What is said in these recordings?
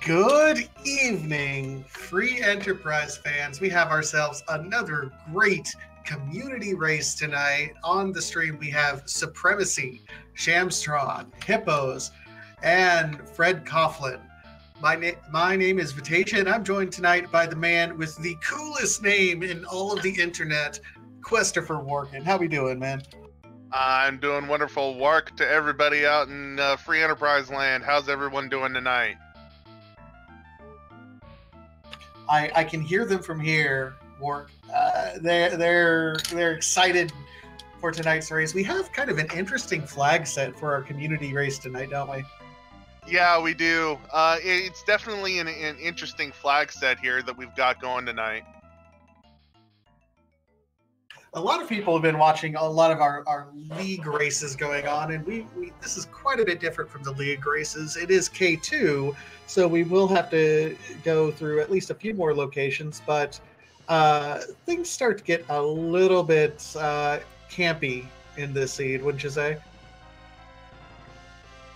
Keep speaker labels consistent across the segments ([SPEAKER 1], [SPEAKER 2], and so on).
[SPEAKER 1] Good evening, free enterprise fans. We have ourselves another great community race tonight. On the stream, we have Supremacy, Shamstron, Hippos, and Fred Coughlin. My name is Vitasia, and I'm joined tonight by the man with the coolest name in all of the internet, Christopher Workin. How we doing, man?
[SPEAKER 2] I'm doing wonderful. Work to everybody out in free enterprise land. How's everyone doing tonight?
[SPEAKER 1] I can hear them from here, Work. They're excited for tonight's race. We have kind of an interesting flag set for our community race tonight, don't we?
[SPEAKER 2] Yeah, we do. It's definitely an interesting flag set here that we've got going tonight.
[SPEAKER 1] A lot of people have been watching a lot of our league races going on, and we this is quite a bit different from the league races. It is K2, so we will have to go through at least a few more locations, but things start to get a little bit campy in this seed, wouldn't you say?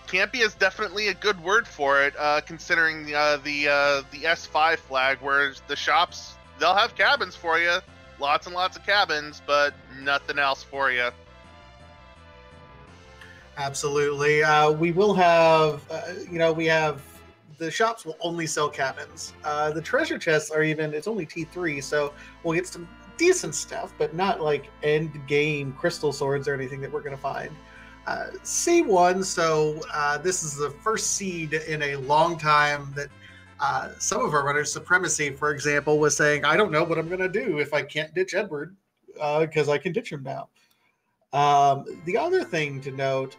[SPEAKER 2] Campy is definitely a good word for it, considering the S5 flag, where the shops, they'll have cabins for you. Lots and lots of cabins, but nothing else for you.
[SPEAKER 1] Absolutely. We will have, we have the shops will only sell cabins. The treasure chests are it's only T3, so we'll get some decent stuff, but not like end game crystal swords or anything that we're going to find. C1, so this is the first seed in a long time that some of our runners, Supremacy, for example, was saying, I don't know what I'm going to do if I can't ditch Edward, because I can ditch him now. The other thing to note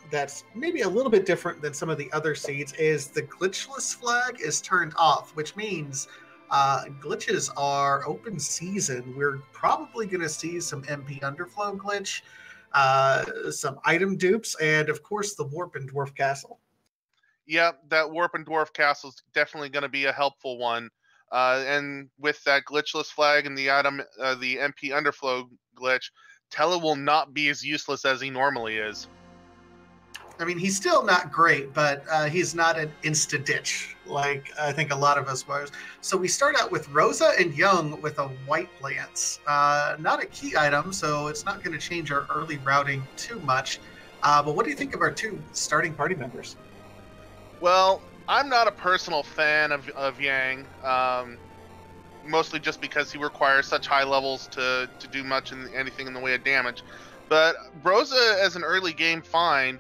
[SPEAKER 1] that's maybe a little bit different than some of the other seeds is the glitchless flag is turned off, which means glitches are open season. We're probably going to see some MP Underflow glitch, some item dupes, and of course the Warp and Dwarf Castle.
[SPEAKER 2] Yep, that Warp and Dwarf Castle is definitely going to be a helpful one. And with that glitchless flag and the MP Underflow glitch, Tella will not be as useless as he normally is.
[SPEAKER 1] I mean, he's still not great, but he's not an insta-ditch like I think a lot of us was. So we start out with Rosa and Young with a white lance. Not a key item, so it's not going to change our early routing too much. But what do you think of our two starting party members?
[SPEAKER 2] Well, I'm not a personal fan of Yang, mostly just because he requires such high levels to do anything in the way of damage. But Rosa, as an early game find,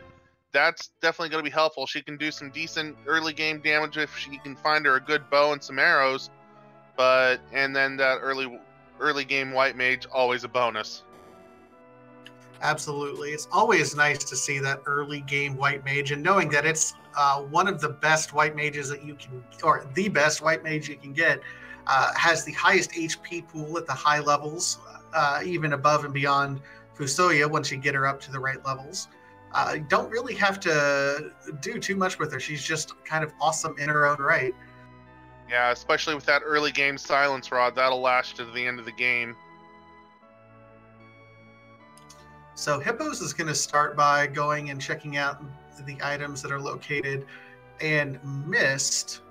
[SPEAKER 2] that's definitely going to be helpful. She can do some decent early game damage if she can find her a good bow and some arrows. And then that early game white mage, always a bonus.
[SPEAKER 1] Absolutely. It's always nice to see that early game white mage, and knowing that it's one of the best white mages that you can, or the best white mage you can get, has the highest HP pool at the high levels, even above and beyond Fusoya once you get her up to the right levels. You don't really have to do too much with her. She's just kind of awesome in her own right.
[SPEAKER 2] Yeah, especially with that early game silence rod, that'll last to the end of the game.
[SPEAKER 1] So Hippos is going to start by going and checking out the items that are located and missed.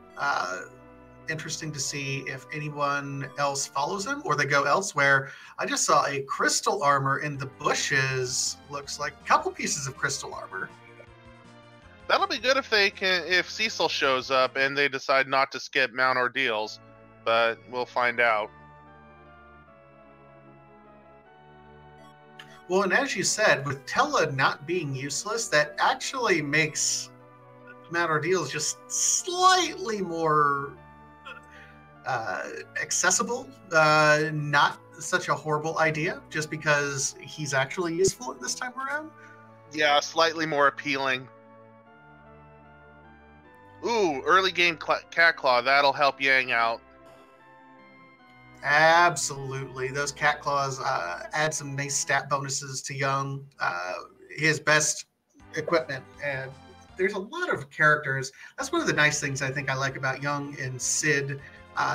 [SPEAKER 1] Interesting to see if anyone else follows him or they go elsewhere. I just saw a crystal armor in the bushes. Looks like a couple pieces of crystal armor.
[SPEAKER 2] That'll be good if Cecil shows up and they decide not to skip Mount Ordeals, but we'll find out.
[SPEAKER 1] Well, and as you said, with Tella not being useless, that actually makes Mount Ordeals just slightly more accessible. Not such a horrible idea, just because he's actually useful this time around.
[SPEAKER 2] Yeah, slightly more appealing. Ooh, early game Cat Claw, that'll help Yang out.
[SPEAKER 1] Absolutely. Those cat claws add some nice stat bonuses to Young, his best equipment. And there's a lot of characters. That's one of the nice things I think I like about Young and Sid.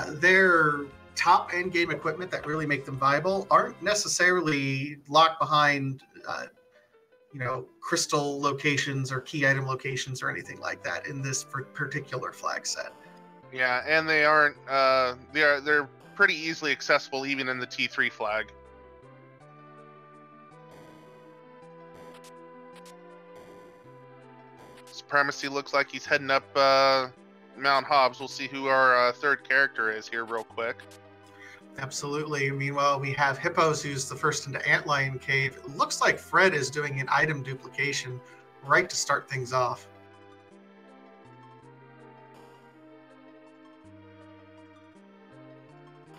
[SPEAKER 1] Their top end game equipment that really make them viable aren't necessarily locked behind crystal locations or key item locations or anything like that in this particular flag set.
[SPEAKER 2] Yeah, and they aren't. They're pretty easily accessible even in the T3 flag. Supremacy looks like he's heading up Mount Hobbs. We'll see who our third character is here real quick.
[SPEAKER 1] Absolutely. Meanwhile, we have Hippos, who's the first into Antlion Cave. It looks like Fred is doing an item duplication right to start things off.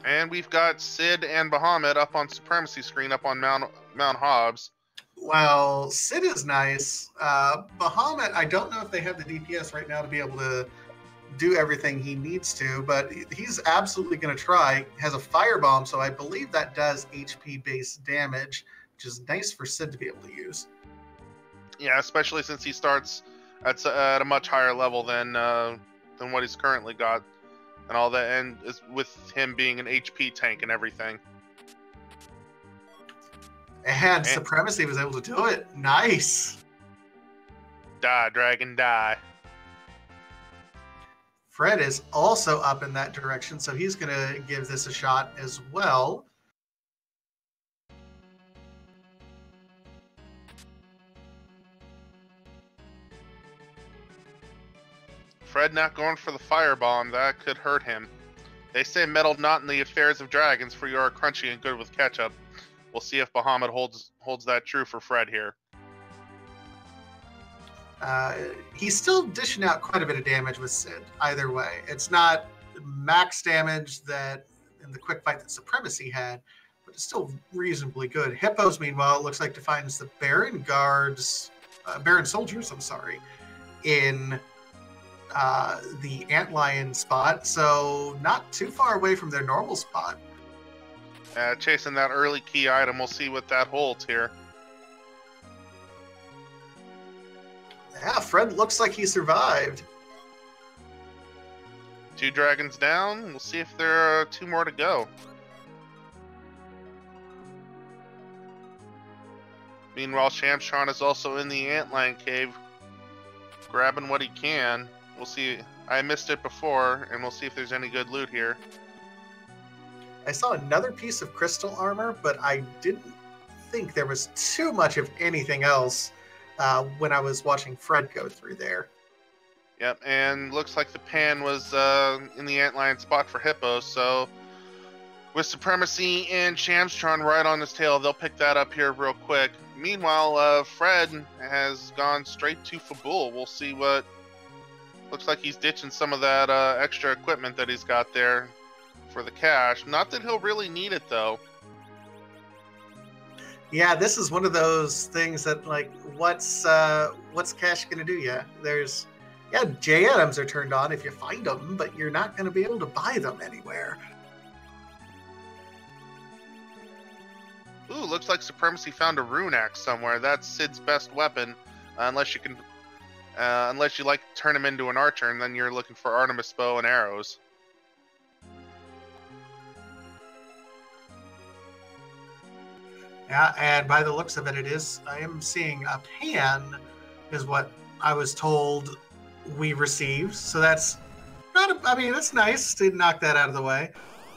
[SPEAKER 2] And we've got Sid and Bahamut up on Supremacy screen up on Mount Hobbs.
[SPEAKER 1] Well, Sid is nice. Bahamut, I don't know if they have the DPS right now to be able to do everything he needs to, but he's absolutely going to try. Has a firebomb, so I believe that does HP-based damage, which is nice for Sid to be able to use.
[SPEAKER 2] Yeah, especially since he starts at a much higher level than what he's currently got, and all that, and with him being an HP tank and everything.
[SPEAKER 1] And Supremacy was able to do it. Nice.
[SPEAKER 2] Die, dragon, die.
[SPEAKER 1] Fred is also up in that direction, so he's going to give this a shot as well.
[SPEAKER 2] Fred not going for the firebomb. That could hurt him. They say meddle not in the affairs of dragons, for you are crunchy and good with ketchup. We'll see if Bahamut holds that true for Fred here.
[SPEAKER 1] He's still dishing out quite a bit of damage with Sid. Either way, it's not max damage that in the quick fight that Supremacy had, but it's still reasonably good. Hippos, meanwhile, it looks like defines the Baron soldiers. I'm sorry, in the Antlion spot, so not too far away from their normal spot.
[SPEAKER 2] Chasing that early key item. We'll see what that holds here.
[SPEAKER 1] Yeah, Fred looks like he survived.
[SPEAKER 2] 2 dragons down. We'll see if there are 2 more to go. Meanwhile, Shamstron is also in the Antlion Cave, grabbing what he can. We'll see. I missed it before, and we'll see if there's any good loot here.
[SPEAKER 1] I saw another piece of crystal armor, but I didn't think there was too much of anything else when I was watching Fred go through there.
[SPEAKER 2] Yep, and looks like the pan was in the Antlion spot for Hippos, so with Supremacy and Shamstron right on his tail, they'll pick that up here real quick. Meanwhile, Fred has gone straight to Fabul. We'll see what... Looks like he's ditching some of that extra equipment that he's got there for the cash. Not that he'll really need it, though.
[SPEAKER 1] Yeah, this is one of those things that, like, what's cash going to do you? There's... Yeah, J items are turned on if you find them, but you're not going to be able to buy them anywhere.
[SPEAKER 2] Ooh, looks like Supremacy found a rune axe somewhere. That's Sid's best weapon, unless you like to turn him into an archer, and then you're looking for Artemis bow and arrows.
[SPEAKER 1] Yeah, and by the looks of it, I am seeing a pan is what I was told we received. So that's that's nice to knock that out of the way.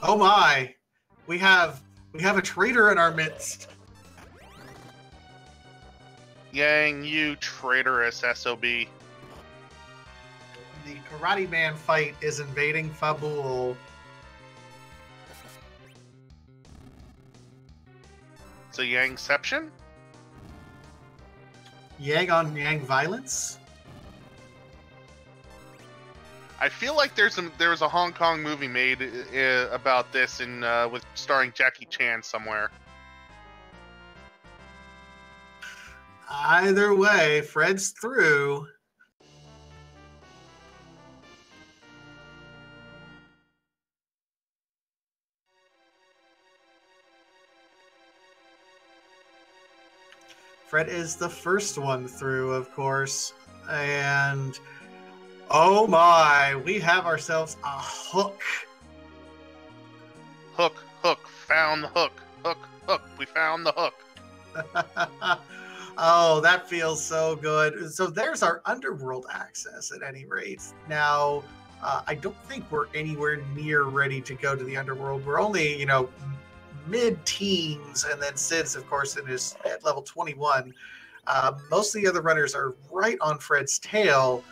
[SPEAKER 1] Oh my, we have a traitor in our midst.
[SPEAKER 2] Yang, you traitorous SOB.
[SPEAKER 1] The Karate Man fight is invading Fabul.
[SPEAKER 2] So Yangception?
[SPEAKER 1] Yang on Yang violence?
[SPEAKER 2] I feel like there was a Hong Kong movie made about this with starring Jackie Chan somewhere.
[SPEAKER 1] Either way, Fred's through. Fred is the first one through, of course. And oh my, we have ourselves a hook.
[SPEAKER 2] Hook, found the hook. Hook, we found the hook.
[SPEAKER 1] Oh, that feels so good. So there's our underworld access at any rate. Now, I don't think we're anywhere near ready to go to the underworld. We're only, mid-teens, and then Sid's, of course, at level 21. Most of the other runners are right on Fred's tail.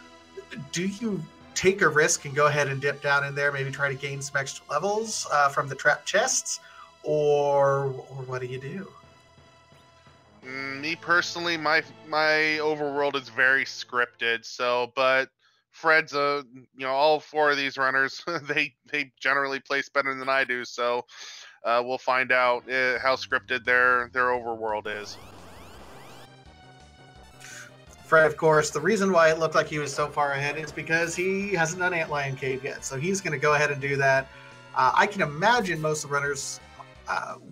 [SPEAKER 1] Do you take a risk and go ahead and dip down in there, maybe try to gain some extra levels from the trap chests, or what do you do?
[SPEAKER 2] Me personally, my overworld is very scripted. So, but Fred's all four of these runners, they generally place better than I do. So, we'll find out how scripted their overworld is.
[SPEAKER 1] Fred, of course, the reason why it looked like he was so far ahead is because he hasn't done Antlion Cave yet. So he's going to go ahead and do that. I can imagine most of the runners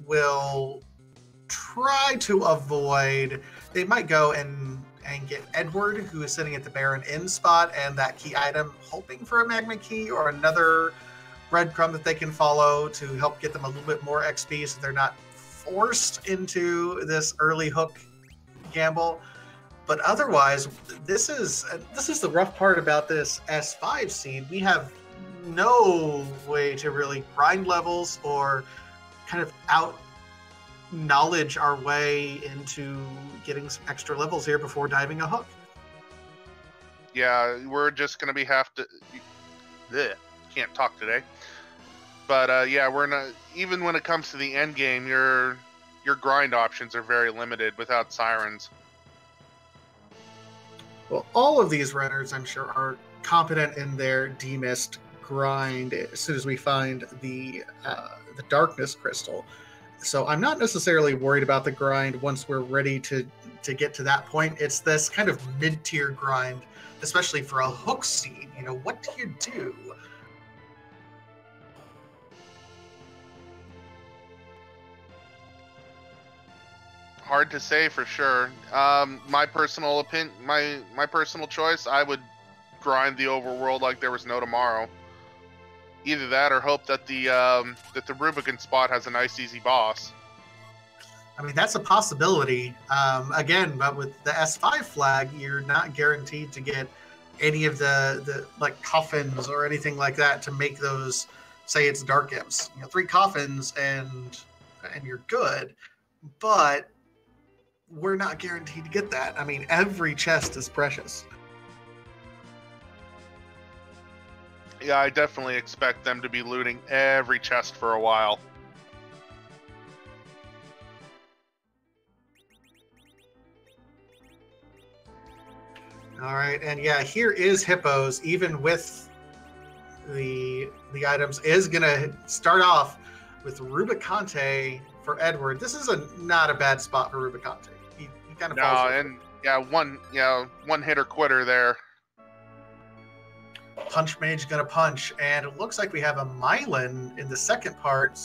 [SPEAKER 1] will try to avoid. They might go and get Edward, who is sitting at the Baron Inn spot, and that key item, hoping for a magma key or another breadcrumb that they can follow to help get them a little bit more XP so they're not forced into this early hook gamble. But otherwise, this is the rough part about this S5 seed. We have no way to really grind levels or kind of out knowledge our way into getting some extra levels here before diving a hook.
[SPEAKER 2] Yeah, we're just gonna can't talk today. But yeah, we're not, even when it comes to the end game, your grind options are very limited without sirens.
[SPEAKER 1] Well, all of these runners, I'm sure, are competent in their demist grind as soon as we find the darkness crystal. So I'm not necessarily worried about the grind once we're ready to get to that point. It's this kind of mid-tier grind, especially for a hook seed. What do you do?
[SPEAKER 2] Hard to say for sure. My personal opinion, my personal choice, I would grind the overworld like there was no tomorrow. Either that, or hope that the Rubicon spot has a nice easy boss.
[SPEAKER 1] I mean, that's a possibility. Again, but with the S5 flag, you're not guaranteed to get any of the like coffins or anything like that to make those. Say it's dark imps. 3 coffins and you're good, but we're not guaranteed to get that. I mean, every chest is precious.
[SPEAKER 2] Yeah, I definitely expect them to be looting every chest for a while.
[SPEAKER 1] All right, and yeah, here is Hippos, even with the items, is gonna start off with Rubicante for Edward. This is not a bad spot for Rubicante. He kind of falls.
[SPEAKER 2] And one hitter quitter there.
[SPEAKER 1] Punch Mage gonna punch, and it looks like we have a Mylan in the second part.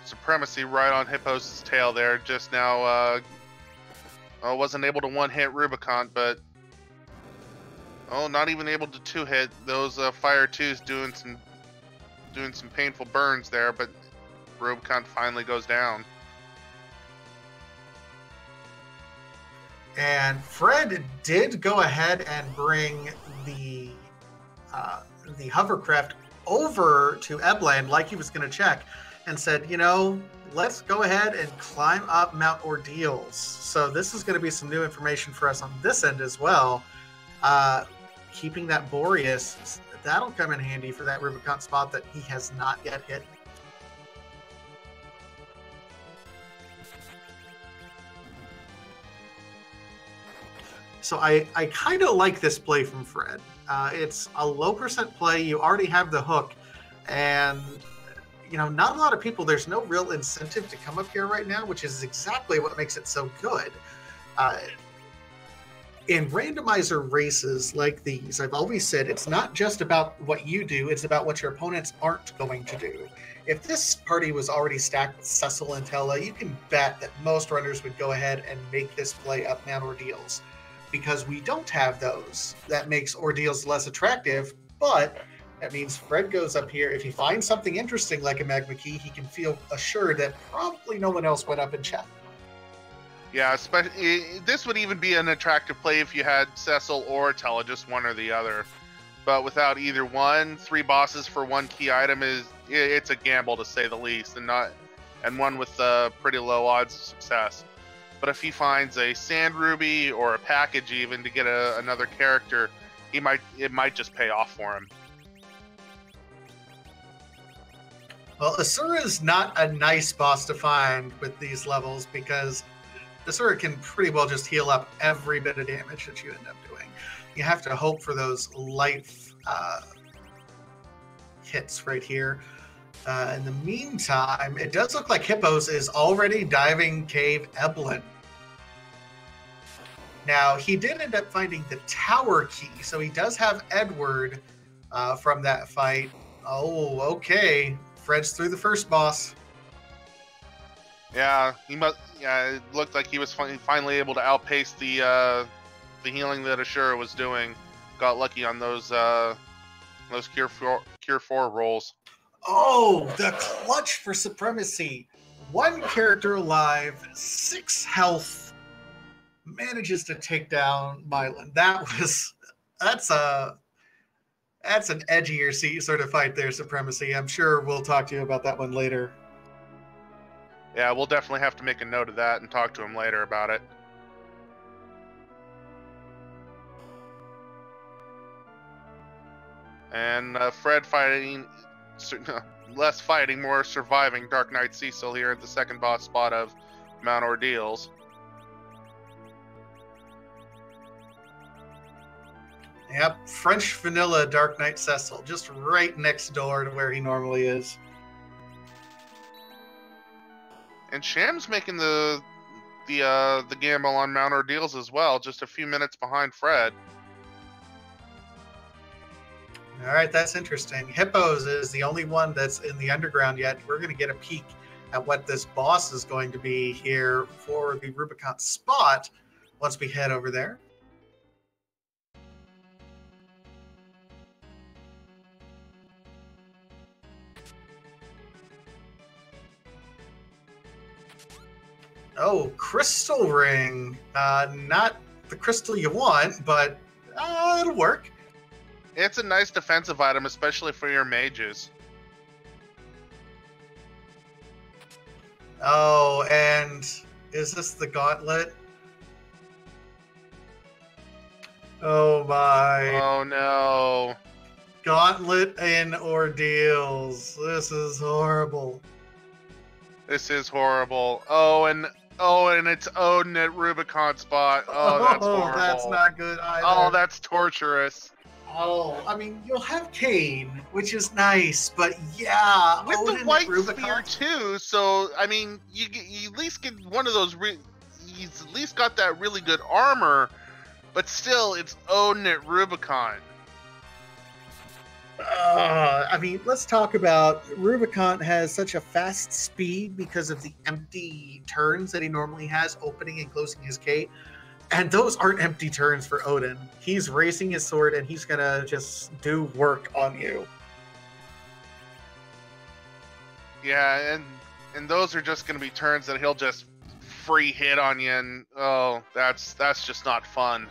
[SPEAKER 2] Supremacy right on Hippos' tail there. Just now, wasn't able to one-hit Rubicon, but not even able to two-hit. Those Fire 2s doing some painful burns there, but Rubicon finally goes down.
[SPEAKER 1] And Fred did go ahead and bring the hovercraft over to Ebland like he was going to check, and said, let's go ahead and climb up Mount Ordeals. So this is going to be some new information for us on this end as well. Keeping that Boreas, that'll come in handy for that Rubicon spot that he has not yet hit. So I kind of like this play from Fred. It's a low percent play. You already have the hook, and not a lot of people, there's no real incentive to come up here right now, which is exactly what makes it so good. In randomizer races like these, I've always said it's not just about what you do, it's about what your opponents aren't going to do. If this party was already stacked with Cecil and Tella, you can bet that most runners would go ahead and make this play up Mount Ordeals. because we don't have those. That makes ordeals less attractive, but that means Fred goes up here. If he finds something interesting like a magma key, he can feel assured that probably no one else went up and checked.
[SPEAKER 2] Yeah, especially this would even be an attractive play if you had Cecil or Tella, just one or the other. But without either one, 3 bosses for 1 key item it's a gamble to say the least, and one with pretty low odds of success. But if he finds a Sand Ruby or a package even to get another character, it might just pay off for him.
[SPEAKER 1] Well, Asura is not a nice boss to find with these levels because Asura can pretty well just heal up every bit of damage that you end up doing. You have to hope for those light hits right here. In the meantime, it does look like Hippos is already diving Cave Eblin. Now, he did end up finding the tower key, so he does have Edward from that fight. Oh, okay. Fred's through the first boss.
[SPEAKER 2] Yeah, it looked like he was finally able to outpace the healing that Ashura was doing. Got lucky on those Cure 4 rolls.
[SPEAKER 1] Oh, the clutch for supremacy. 1 character alive, 6 health, manages to take down Mylan. That's an edgier sort of fight there, supremacy. I'm sure we'll talk to you about that one later.
[SPEAKER 2] Yeah, we'll definitely have to make a note of that and talk to him later about it. And Fred fighting, less fighting, more surviving Dark Knight Cecil here at the second boss spot of Mount Ordeals.
[SPEAKER 1] Yep, French vanilla Dark Knight Cecil, just right next door to where he normally is.
[SPEAKER 2] And Sham's making the gamble on Mount Ordeals as well, just a few minutes behind Fred.
[SPEAKER 1] All right, that's interesting. Hippos is the only one that's in the underground yet. We're going to get a peek at what this boss is going to be here for the Rubicon spot once we head over there. Oh, crystal ring. Not the crystal you want, but it'll work.
[SPEAKER 2] It's a nice defensive item, especially for your mages.
[SPEAKER 1] Oh, and is this the gauntlet? Oh my.
[SPEAKER 2] Oh no.
[SPEAKER 1] Gauntlet in Ordeals. This is horrible.
[SPEAKER 2] This is horrible. Oh, and it's Odin at Rubicon spot. Oh, that's horrible.
[SPEAKER 1] That's not good either.
[SPEAKER 2] Oh, that's torturous.
[SPEAKER 1] Oh, I mean, you'll have Kane, which is nice, but yeah,
[SPEAKER 2] with
[SPEAKER 1] Odin
[SPEAKER 2] the white
[SPEAKER 1] Rubicon
[SPEAKER 2] spear too. So I mean, you at least get one of those. He's at least got that really good armor, but still, it's Odin at Rubicon.
[SPEAKER 1] I mean, let's talk about Rubicon has such a fast speed because of the empty turns that he normally has, opening and closing his gate. And those aren't empty turns for Odin. He's racing his sword and he's going to just do work on you.
[SPEAKER 2] Yeah, and those are just going to be turns that he'll just free hit on you, and oh, that's just not fun.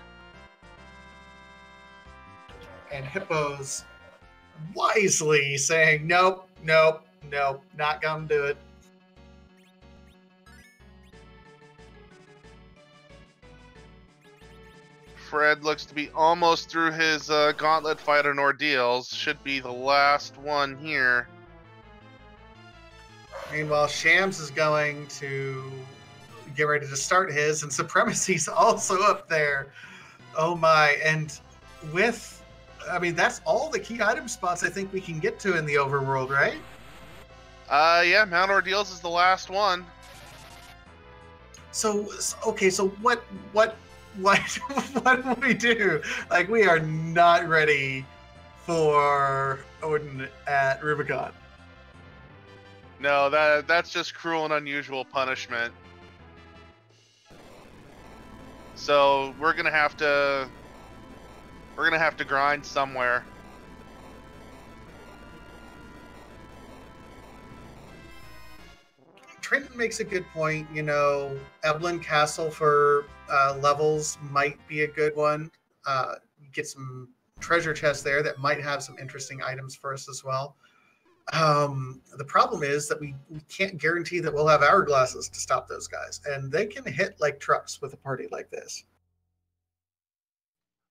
[SPEAKER 1] And Hippo's wisely saying, nope, not gonna do it.
[SPEAKER 2] Fred looks to be almost through his gauntlet fight on Ordeals. Should be the last one here.
[SPEAKER 1] Meanwhile, Shams is going to get ready to start his, and Supremacy's also up there. Oh my, and that's all the key item spots I think we can get to in the overworld, right?
[SPEAKER 2] Yeah, Mount Ordeals is the last one.
[SPEAKER 1] So what do we do? Like, we are not ready for Odin at Rubicon.
[SPEAKER 2] No, that's just cruel and unusual punishment. So we're gonna have to grind somewhere.
[SPEAKER 1] Trenton makes a good point. You know, Evelyn Castle for levels might be a good one. Get some treasure chests there that might have some interesting items for us as well. The problem is that we can't guarantee that we'll have hourglasses to stop those guys, and they can hit like trucks with a party like this.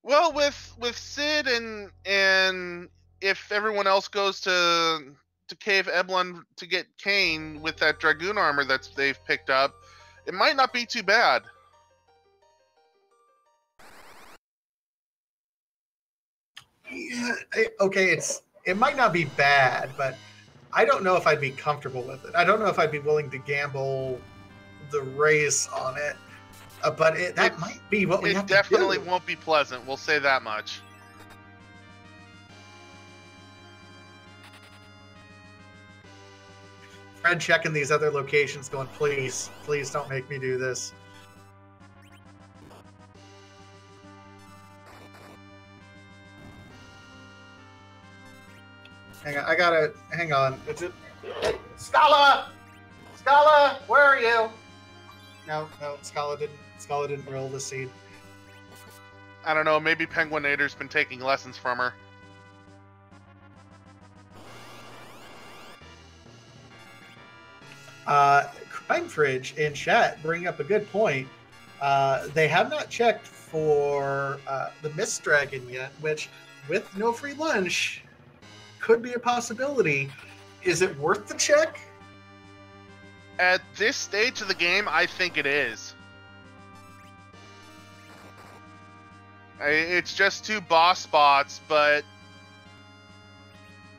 [SPEAKER 2] Well, with Sid and if everyone else goes to Cave Eblin to get Kane with that Dragoon armor that they've picked up, it might not be too bad.
[SPEAKER 1] Yeah, okay, it might not be bad, but I don't know if I'd be comfortable with it. I don't know if I'd be willing to gamble the race on it. But that might be what we have to do.
[SPEAKER 2] It definitely won't be pleasant. We'll say that much.
[SPEAKER 1] Fred checking these other locations, going, please don't make me do this. Hang on. Is it Scala? Scala, where are you? No, Scala didn't roll the seed.
[SPEAKER 2] I don't know, maybe Penguinator's been taking lessons from her.
[SPEAKER 1] Crime Fridge in chat bring up a good point. They have not checked for the Mist Dragon yet, which with no free lunch could be a possibility. Is it worth the check?
[SPEAKER 2] At this stage of the game, I think it is. It's just 2 boss spots, but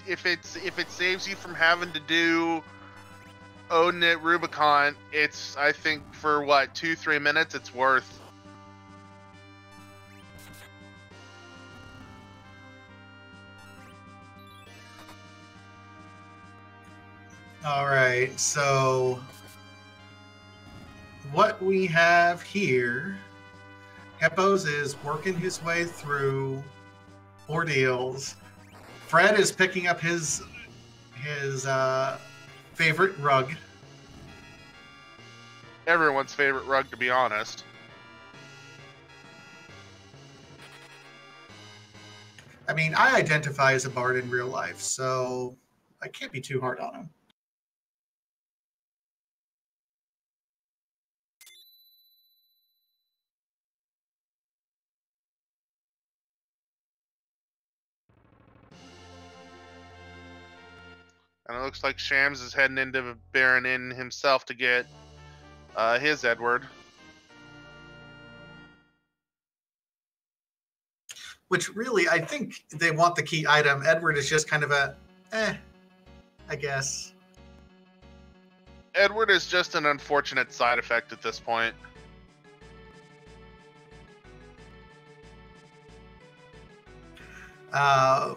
[SPEAKER 2] if it saves you from having to do Odin at Rubicon, it's, I think, for what, 2-3 minutes, it's worth.
[SPEAKER 1] All right, so what we have here, Hippos is working his way through ordeals. Fred is picking up his favorite rug.
[SPEAKER 2] Everyone's favorite rug, to be honest.
[SPEAKER 1] I mean, I identify as a bard in real life, so I can't be too hard on him.
[SPEAKER 2] And it looks like Shams is heading into Baron Inn himself to get his Edward.
[SPEAKER 1] Which really, I think they want the key item. Edward is just kind of a, I guess.
[SPEAKER 2] Edward is just an unfortunate side effect at this point.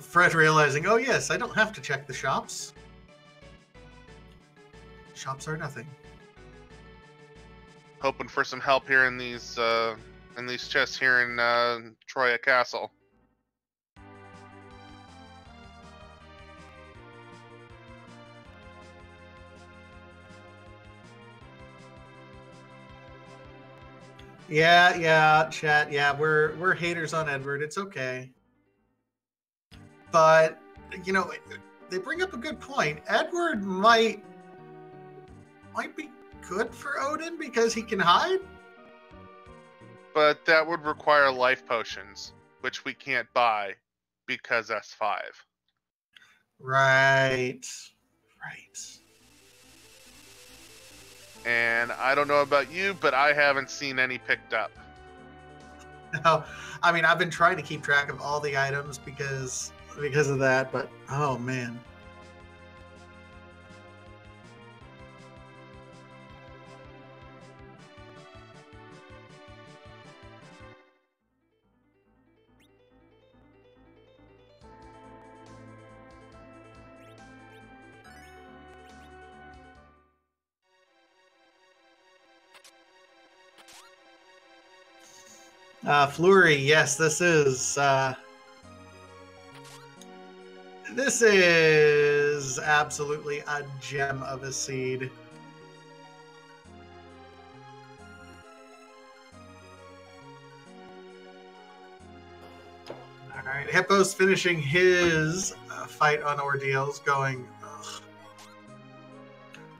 [SPEAKER 1] Fred realizing, oh yes, I don't have to check the shops. Shops are nothing.
[SPEAKER 2] Hoping for some help here in these chests here in Troya Castle.
[SPEAKER 1] Yeah, chat. Yeah, we're haters on Edward. It's okay. But you know, they bring up a good point. Edward might be good for Odin because he can hide.
[SPEAKER 2] But that would require life potions, which we can't buy because S5.
[SPEAKER 1] Right.
[SPEAKER 2] And I don't know about you, but I haven't seen any picked up.
[SPEAKER 1] No, I mean, I've been trying to keep track of all the items because of that, but oh man. Flurry, yes, this is absolutely a gem of a seed. All right, Hippo's finishing his fight on ordeals, going, ugh.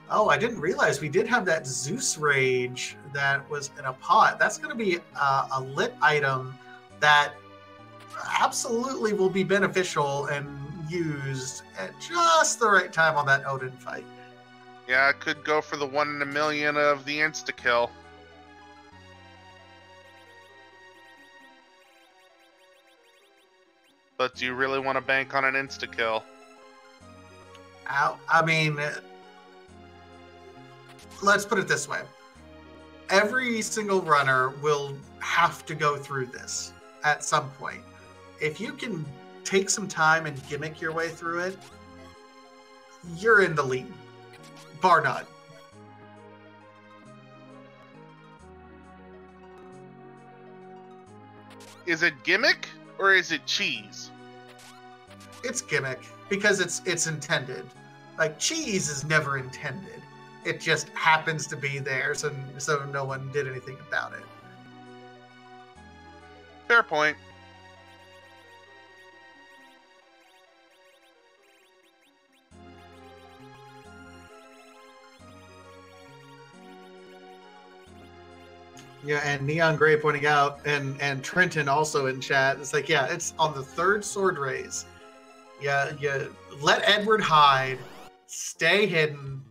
[SPEAKER 1] Oh, I didn't realize we did have that Zeus Rage that was in a pot. That's going to be a lit item that absolutely will be beneficial and used at just the right time on that Odin fight.
[SPEAKER 2] Yeah, I could go for the 1 in a million of the insta-kill. But do you really want to bank on an insta-kill?
[SPEAKER 1] I mean, let's put it this way. Every single runner will have to go through this at some point. If you can take some time and gimmick your way through it, you're in the lead. Bar none.
[SPEAKER 2] Is it gimmick or is it cheese?
[SPEAKER 1] It's gimmick because it's intended. Like, cheese is never intended. It just happens to be there, so no one did anything about it.
[SPEAKER 2] Fair point.
[SPEAKER 1] Yeah, and Neon Gray pointing out, and Trenton also in chat, it's like, yeah, it's on the third sword raise. Yeah, you let Edward hide, stay hidden.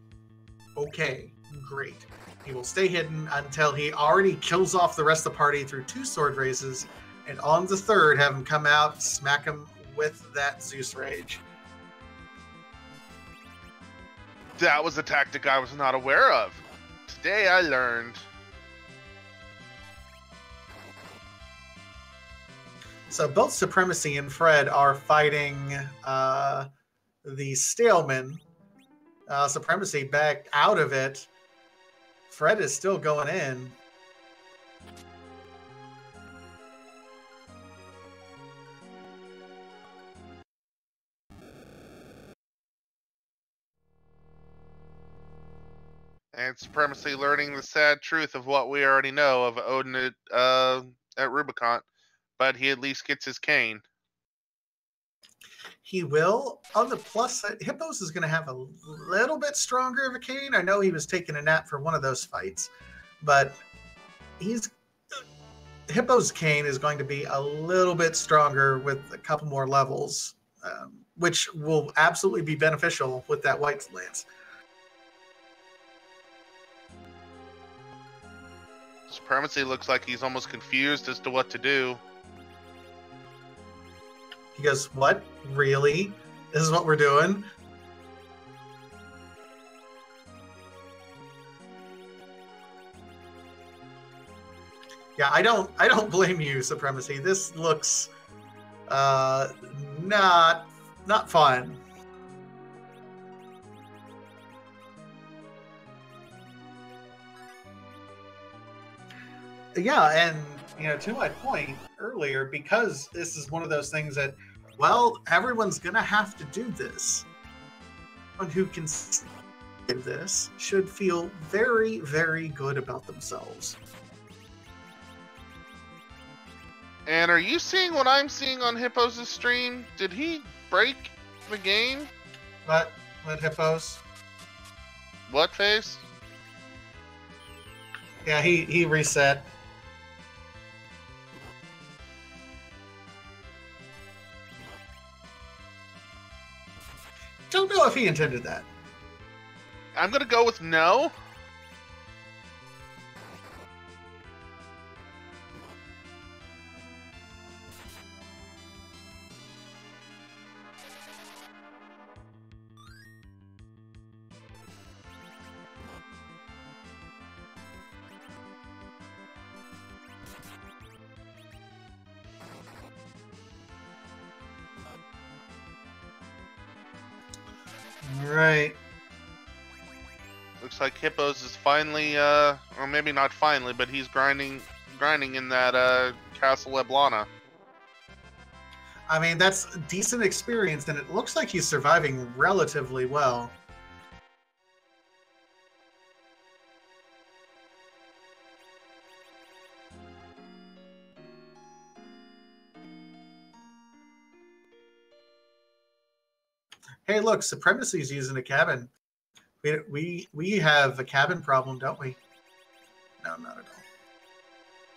[SPEAKER 1] Okay, great. He will stay hidden until he already kills off the rest of the party through 2 sword raises, and on the third, have him come out, smack him with that Zeus Rage.
[SPEAKER 2] That was a tactic I was not aware of. Today I learned.
[SPEAKER 1] So both Supremacy and Fred are fighting the Staleman. Supremacy back out of it. Fred is still going in.
[SPEAKER 2] And Supremacy learning the sad truth of what we already know of Odin at Rubicon. But he at least gets his cane.
[SPEAKER 1] He will. On the plus side, Hippos is going to have a little bit stronger of a cane. I know he was taking a nap for one of those fights, but Hippo's cane is going to be a little bit stronger with a couple more levels, which will absolutely be beneficial with that White Lance.
[SPEAKER 2] Supremacy looks like he's almost confused as to what to do.
[SPEAKER 1] He goes, what? Really? This is what we're doing? Yeah, I don't blame you, Supremacy. This looks not fun. Yeah, and to my point earlier, because this is one of those things that, well, everyone's gonna have to do this. Someone who can do this should feel very, very good about themselves.
[SPEAKER 2] And are you seeing what I'm seeing on Hippos' stream? Did he break the game?
[SPEAKER 1] What Hippos?
[SPEAKER 2] What face?
[SPEAKER 1] Yeah, he reset. Don't know if he intended that.
[SPEAKER 2] I'm gonna go with no.
[SPEAKER 1] Right.
[SPEAKER 2] Looks like Hippos is finally, or maybe not finally, but he's grinding grinding in that Castle Eblana.
[SPEAKER 1] I mean, that's decent experience, and it looks like he's surviving relatively well. Hey, look, Supremacy's using a cabin. We have a cabin problem, don't we? No, not at all.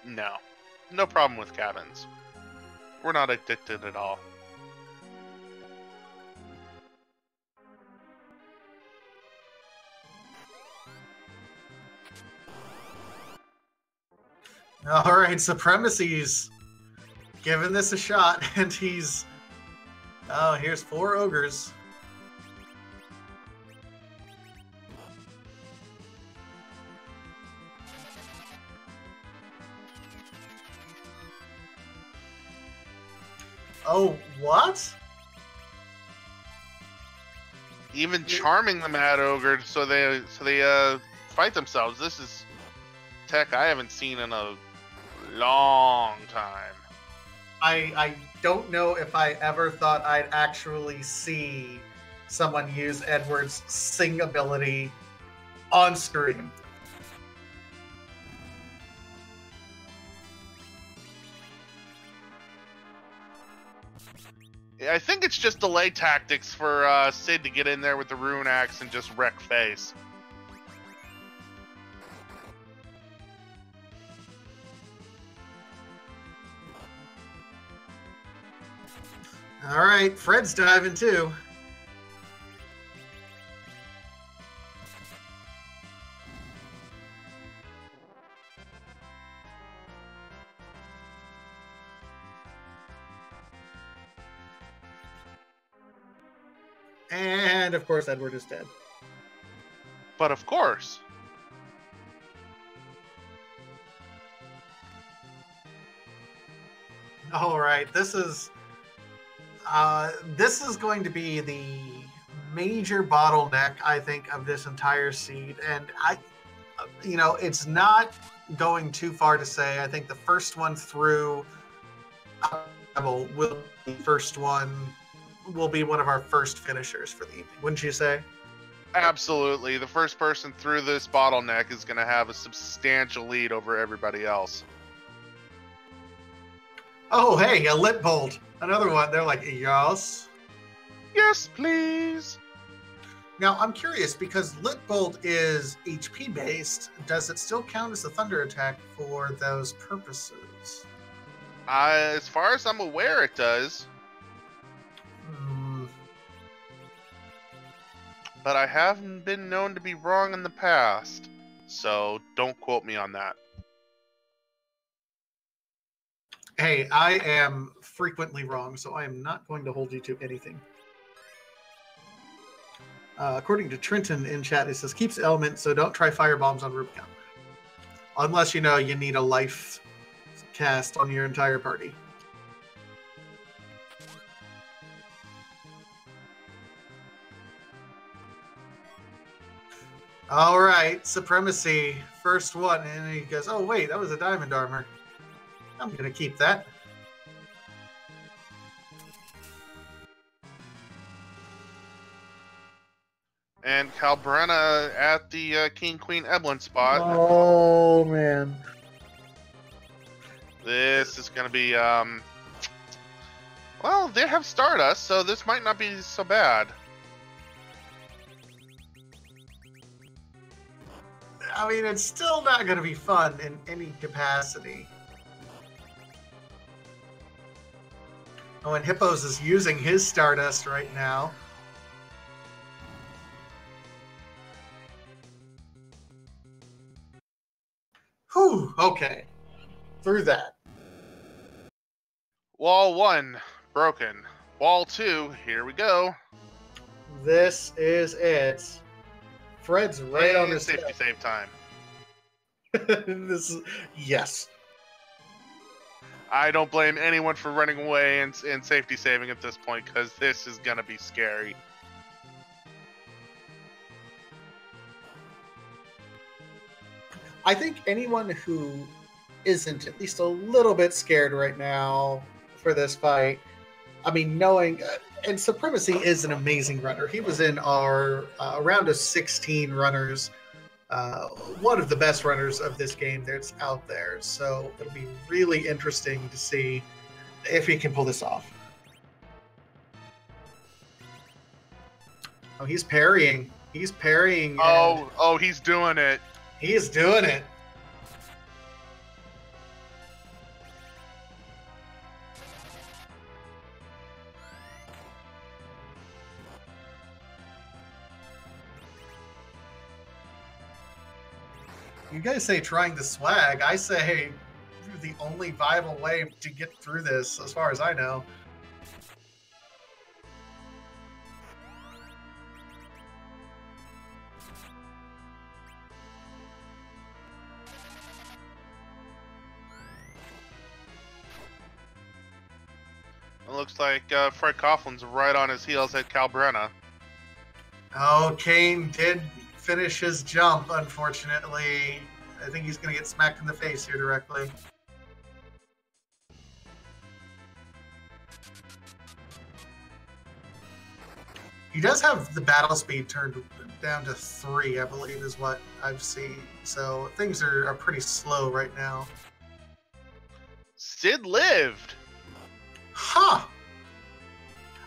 [SPEAKER 2] No. No problem with cabins. We're not addicted at all.
[SPEAKER 1] All right, Supremacy's giving this a shot, and he's... Oh, here's 4 ogres. Oh, what?
[SPEAKER 2] Even charming the Mad Ogre so they fight themselves. This is tech I haven't seen in a long time.
[SPEAKER 1] I don't know if I ever thought I'd actually see someone use Edward's sing ability on screen.
[SPEAKER 2] I think it's just delay tactics for Sid to get in there with the Rune Axe and just wreck face.
[SPEAKER 1] All right, Fred's diving too. And of course, Edward is dead.
[SPEAKER 2] But of course.
[SPEAKER 1] All right, this is going to be the major bottleneck, I think, of this entire seed. And it's not going too far to say. I think the first one through will be the first one. Will be one of our first finishers for the evening, wouldn't you say?
[SPEAKER 2] Absolutely. The first person through this bottleneck is going to have a substantial lead over everybody else.
[SPEAKER 1] Oh, hey, a lit bolt. Another one. They're like, yes.
[SPEAKER 2] Yes, please.
[SPEAKER 1] Now, I'm curious, because lit bolt is HP based, does it still count as a thunder attack for those purposes?
[SPEAKER 2] As far as I'm aware, it does. But I haven't been known to be wrong in the past, so don't quote me on that.
[SPEAKER 1] Hey, I am frequently wrong, so I am not going to hold you to anything. According to Trenton in chat, it says, keeps element, so don't try firebombs on Rubicon. Unless you need a life cast on your entire party. All right, Supremacy, first one. And he goes, oh, wait, that was a diamond armor. I'm going to keep that.
[SPEAKER 2] And Calbrenna at the King Queen Eblin spot.
[SPEAKER 1] Oh, man.
[SPEAKER 2] This is going to be, well, they have Stardust, so this might not be so bad.
[SPEAKER 1] I mean, it's still not going to be fun in any capacity. Oh, and Hippos is using his Stardust right now. Whew, okay. Through that.
[SPEAKER 2] Wall 1, broken. Wall 2, here we go.
[SPEAKER 1] This is it. Fred's right on the
[SPEAKER 2] safety save time.
[SPEAKER 1] Yes.
[SPEAKER 2] I don't blame anyone for running away and safety saving at this point, because this is going to be scary.
[SPEAKER 1] I think anyone who isn't at least a little bit scared right now for this fight. I mean, knowing and Supremacy is an amazing runner. He was in our round of 16 runners, one of the best runners of this game that's out there. So it'll be really interesting to see if he can pull this off. Oh, he's parrying. He's parrying.
[SPEAKER 2] Oh, he's doing it.
[SPEAKER 1] He's doing it. You guys say trying the swag. I say the only viable way to get through this, as far as I know.
[SPEAKER 2] It looks like Fred Coughlin's right on his heels at Calbrenna.
[SPEAKER 1] Oh, Kane did finish his jump, unfortunately. I think he's going to get smacked in the face here directly. He does have the battle speed turned down to 3, I believe, is what I've seen. So things are pretty slow right now.
[SPEAKER 2] Sid lived.
[SPEAKER 1] Huh.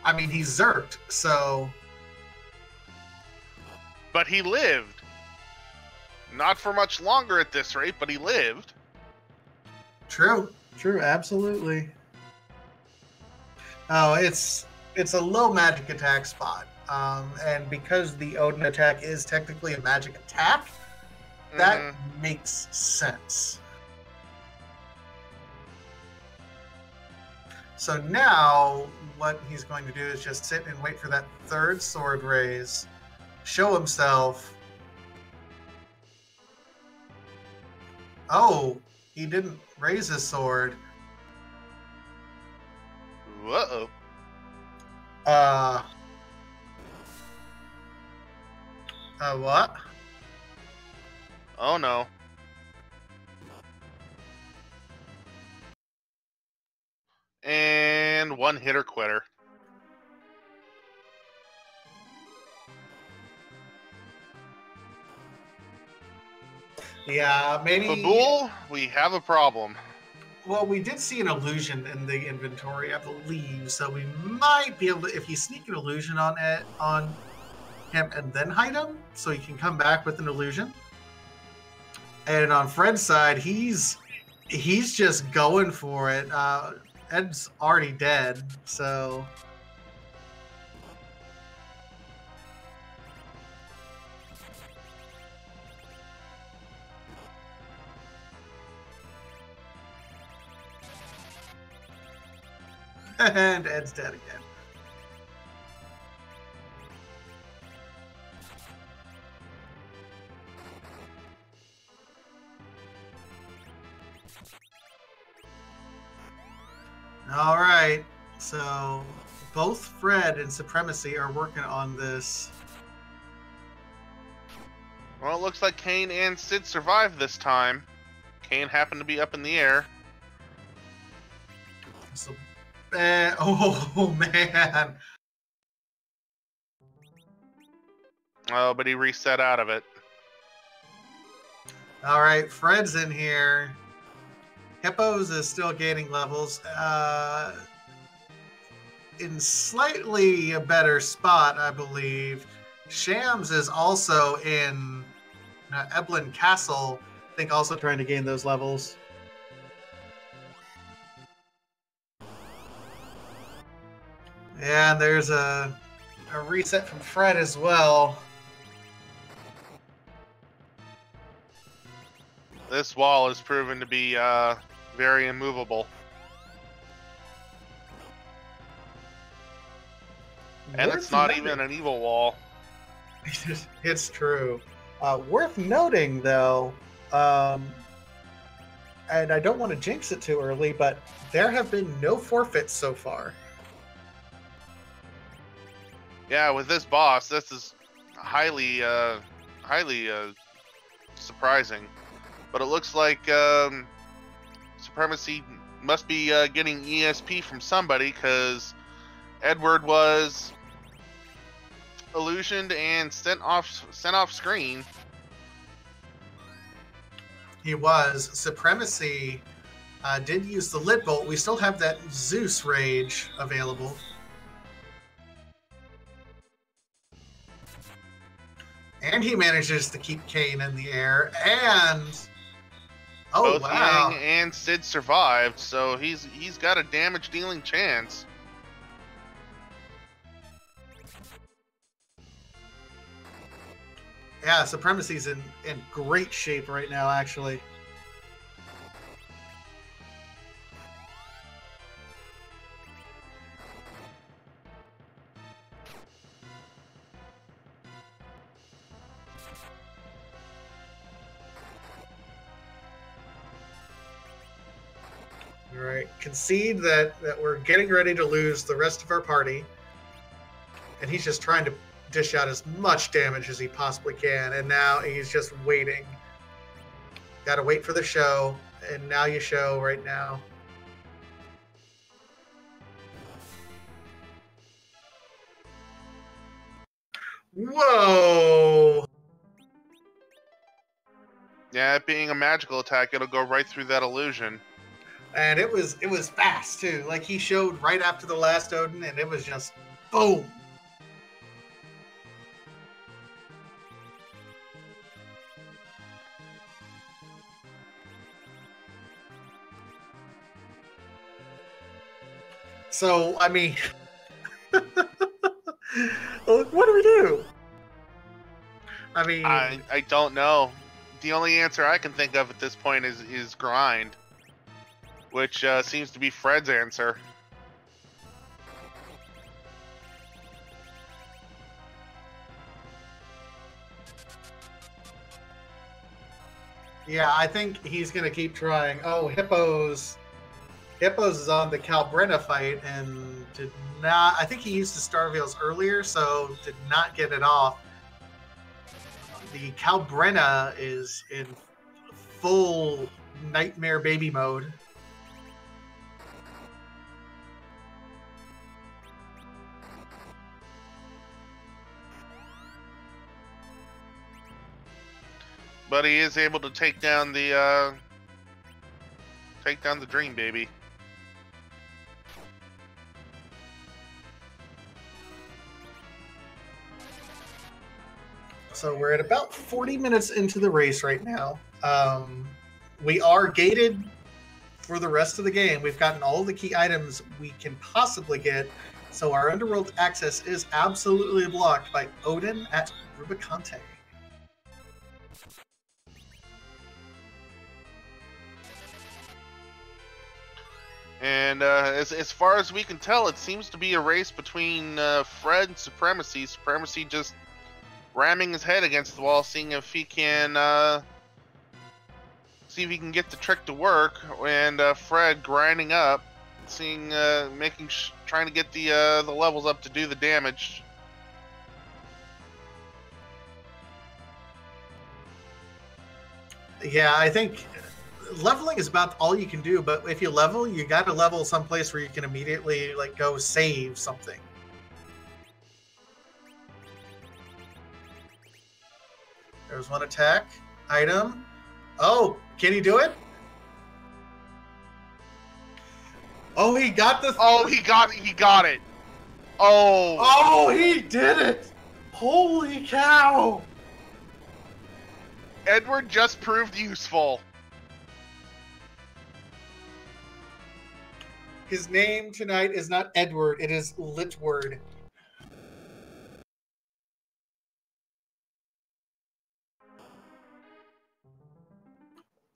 [SPEAKER 1] I mean, he zerked, so...
[SPEAKER 2] But he lived. Not for much longer at this rate, but he lived.
[SPEAKER 1] True. True, absolutely. Oh, it's a low magic attack spot. And because the Odin attack is technically a magic attack, that makes sense. So now, what he's going to do is just sit and wait for that third sword raise, show himself. Oh, he didn't raise his sword.
[SPEAKER 2] Uh-oh.
[SPEAKER 1] What?
[SPEAKER 2] Oh, no. And one hitter quitter.
[SPEAKER 1] Yeah, maybe...
[SPEAKER 2] Babool, we have a problem.
[SPEAKER 1] Well, we did see an illusion in the inventory, I believe, so we might be able to, if you sneak an illusion on him and then hide him, so he can come back with an illusion. And on Fred's side, he's just going for it. Ed's already dead, so... And Ed's dead again. All right, so both Fred and Supremacy are working on this.
[SPEAKER 2] Well, it looks like Kane and Sid survived this time. Kane happened to be up in the air.
[SPEAKER 1] So, oh man.
[SPEAKER 2] Oh, but he reset out of it.
[SPEAKER 1] All right, Fred's in here. Hippos is still gaining levels. In slightly a better spot, I believe. Shams is also in Eblin Castle, I think, also trying to gain those levels. And there's a reset from Fred as well.
[SPEAKER 2] This wall has proven to be very immovable. And it's not even an evil wall.
[SPEAKER 1] It's true. Worth noting, though, and I don't want to jinx it too early, but there have been no forfeits so far.
[SPEAKER 2] Yeah, with this boss, this is highly surprising. But it looks like Supremacy must be getting ESP from somebody, because Edward was illusioned and sent off screen.
[SPEAKER 1] He was. Supremacy did use the Lit Bolt. We still have that Zeus Rage available. And he manages to keep Kane in the air. And
[SPEAKER 2] both Yang and Sid survived, so he's got a damage dealing chance.
[SPEAKER 1] Yeah, Supremacy's in great shape right now, actually. All right, concede that we're getting ready to lose the rest of our party. And he's just trying to dish out as much damage as he possibly can, and now he's just waiting. Gotta wait for the show, and now you show right now. Whoa!
[SPEAKER 2] Yeah, it being a magical attack, it'll go right through that illusion.
[SPEAKER 1] And it was fast too. Like, he showed right after the last Odin, and it was just boom. So, I mean, what do we do? I mean,
[SPEAKER 2] I don't know. The only answer I can think of at this point is grind, which seems to be Fred's answer.
[SPEAKER 1] Yeah, I think he's going to keep trying. Oh, Hippos is on the Calbrenna fight and did not... I think he used the Starveils earlier, so did not get it off. The Calbrenna is in full Nightmare Baby mode.
[SPEAKER 2] But he is able to take down the Dream Baby.
[SPEAKER 1] So we're at about 40 minutes into the race right now. We are gated for the rest of the game. We've gotten all the key items we can possibly get. So our underworld access is absolutely blocked by Odin at Rubicante.
[SPEAKER 2] And as far as we can tell, it seems to be a race between Fred and Supremacy. Supremacy just ramming his head against the wall, seeing if he can get the trick to work, and Fred grinding up, seeing trying to get the levels up to do the damage.
[SPEAKER 1] Yeah, I think leveling is about all you can do, but if you level, you got to level someplace where you can immediately go save something. There's one attack item. Oh, can he do it? Oh, he got the...
[SPEAKER 2] Oh, he got it. Oh.
[SPEAKER 1] Oh, he did it. Holy cow.
[SPEAKER 2] Edward just proved useful.
[SPEAKER 1] His name tonight is not Edward, it is Litward.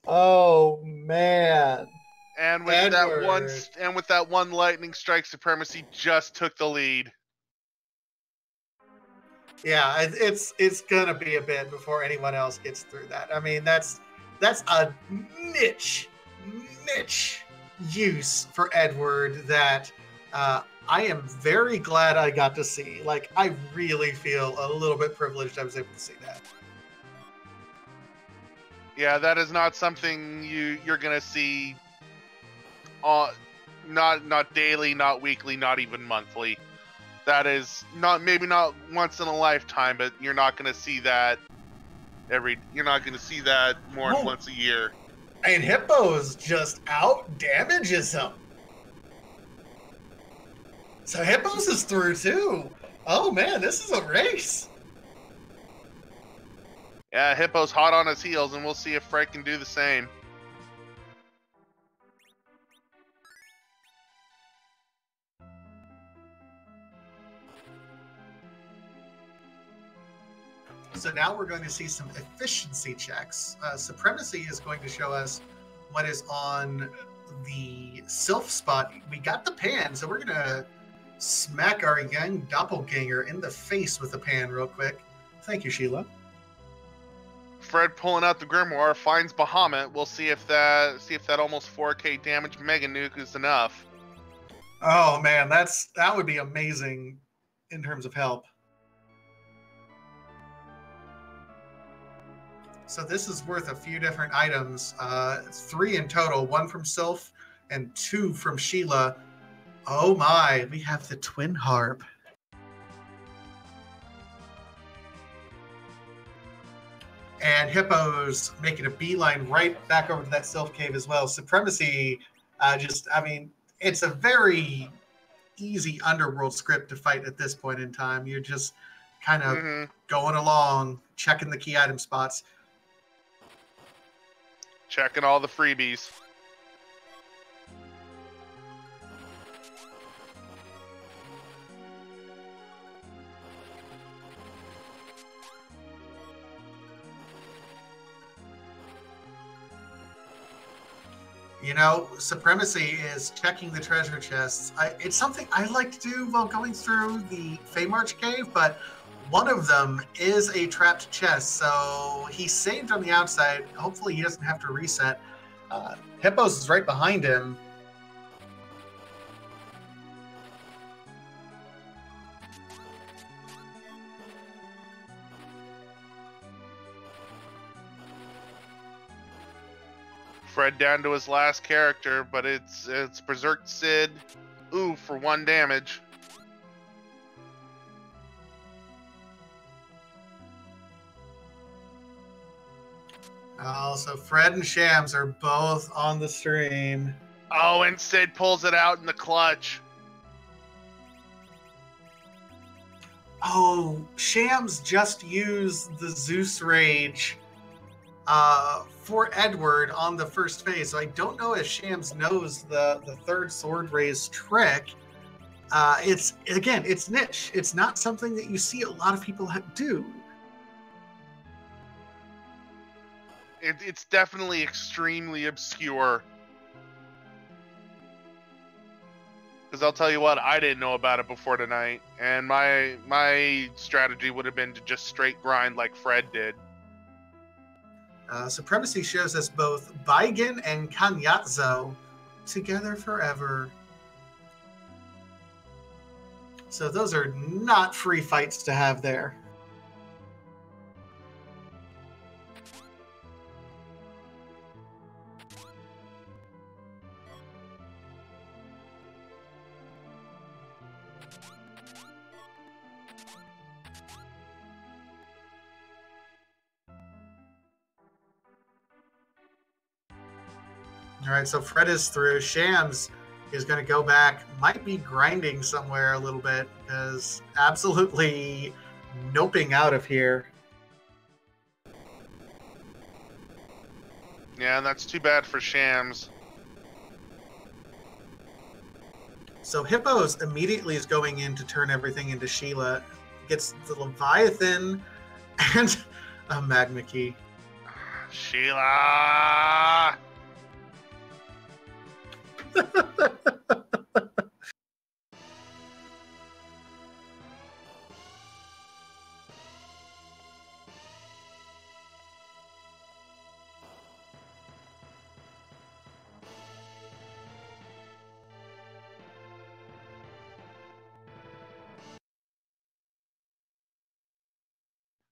[SPEAKER 1] Oh man.
[SPEAKER 2] And with that one lightning strike, Supremacy just took the lead.
[SPEAKER 1] Yeah, it's gonna be a bit before anyone else gets through that. I mean, that's a niche use for Edward that I am very glad I got to see. Like, I really feel a little bit privileged I was able to see that.
[SPEAKER 2] Yeah, that is not something you're gonna see not daily, not weekly, not even monthly. That is maybe not once in a lifetime, but you're not going to see that you're not going to see that more than once a year.
[SPEAKER 1] And Hippos just out damages him. So Hippos is through too. Oh man, this is a race.
[SPEAKER 2] Yeah, Hippo's hot on his heels, and we'll see if Fred can do the same.
[SPEAKER 1] So now we're going to see some efficiency checks. Supremacy is going to show us what is on the Sylph spot. We got the pan, so we're going to smack our young doppelganger in the face with the pan real quick. Thank you, Sheila.
[SPEAKER 2] Fred pulling out the Grimoire finds Bahamut. We'll see if that almost 4K damage Mega Nuke is enough.
[SPEAKER 1] Oh man, that would be amazing in terms of help. So this is worth a few different items. 3 in total, 1 from Sylph and 2 from Sheila. Oh my, we have the twin harp. And Hippo's making a beeline right back over to that Sylph cave as well. Supremacy, it's a very easy underworld script to fight at this point in time. You're just kind of going along, checking the key item spots.
[SPEAKER 2] Checking all the freebies.
[SPEAKER 1] You know, Supremacy is checking the treasure chests. It's something I like to do while going through the Feymarch cave, but one of them is a trapped chest, so he's saved on the outside. Hopefully he doesn't have to reset. Hippos is right behind him.
[SPEAKER 2] Fred down to his last character, but it's Berserk Sid. Ooh, for 1 damage.
[SPEAKER 1] Oh, so Fred and Shams are both on the stream.
[SPEAKER 2] Oh, and Sid pulls it out in the clutch.
[SPEAKER 1] Oh, Shams just used the Zeus Rage for Edward on the first phase, so I don't know if Shams knows the third sword raise trick. It's niche. It's not something that you see a lot of people do.
[SPEAKER 2] It's definitely extremely obscure. Because I'll tell you what, I didn't know about it before tonight, and my strategy would have been to just straight grind like Fred did.
[SPEAKER 1] Supremacy shows us both Baigen and Kanyatzo together forever. So those are not free fights to have there. All right, so Fred is through. Shams is going to go back. Might be grinding somewhere a little bit because absolutely noping out of here.
[SPEAKER 2] Yeah, and that's too bad for Shams.
[SPEAKER 1] So Hippos immediately is going in to turn everything into Sheila. Gets the Leviathan and a Magma Key.
[SPEAKER 2] Sheila!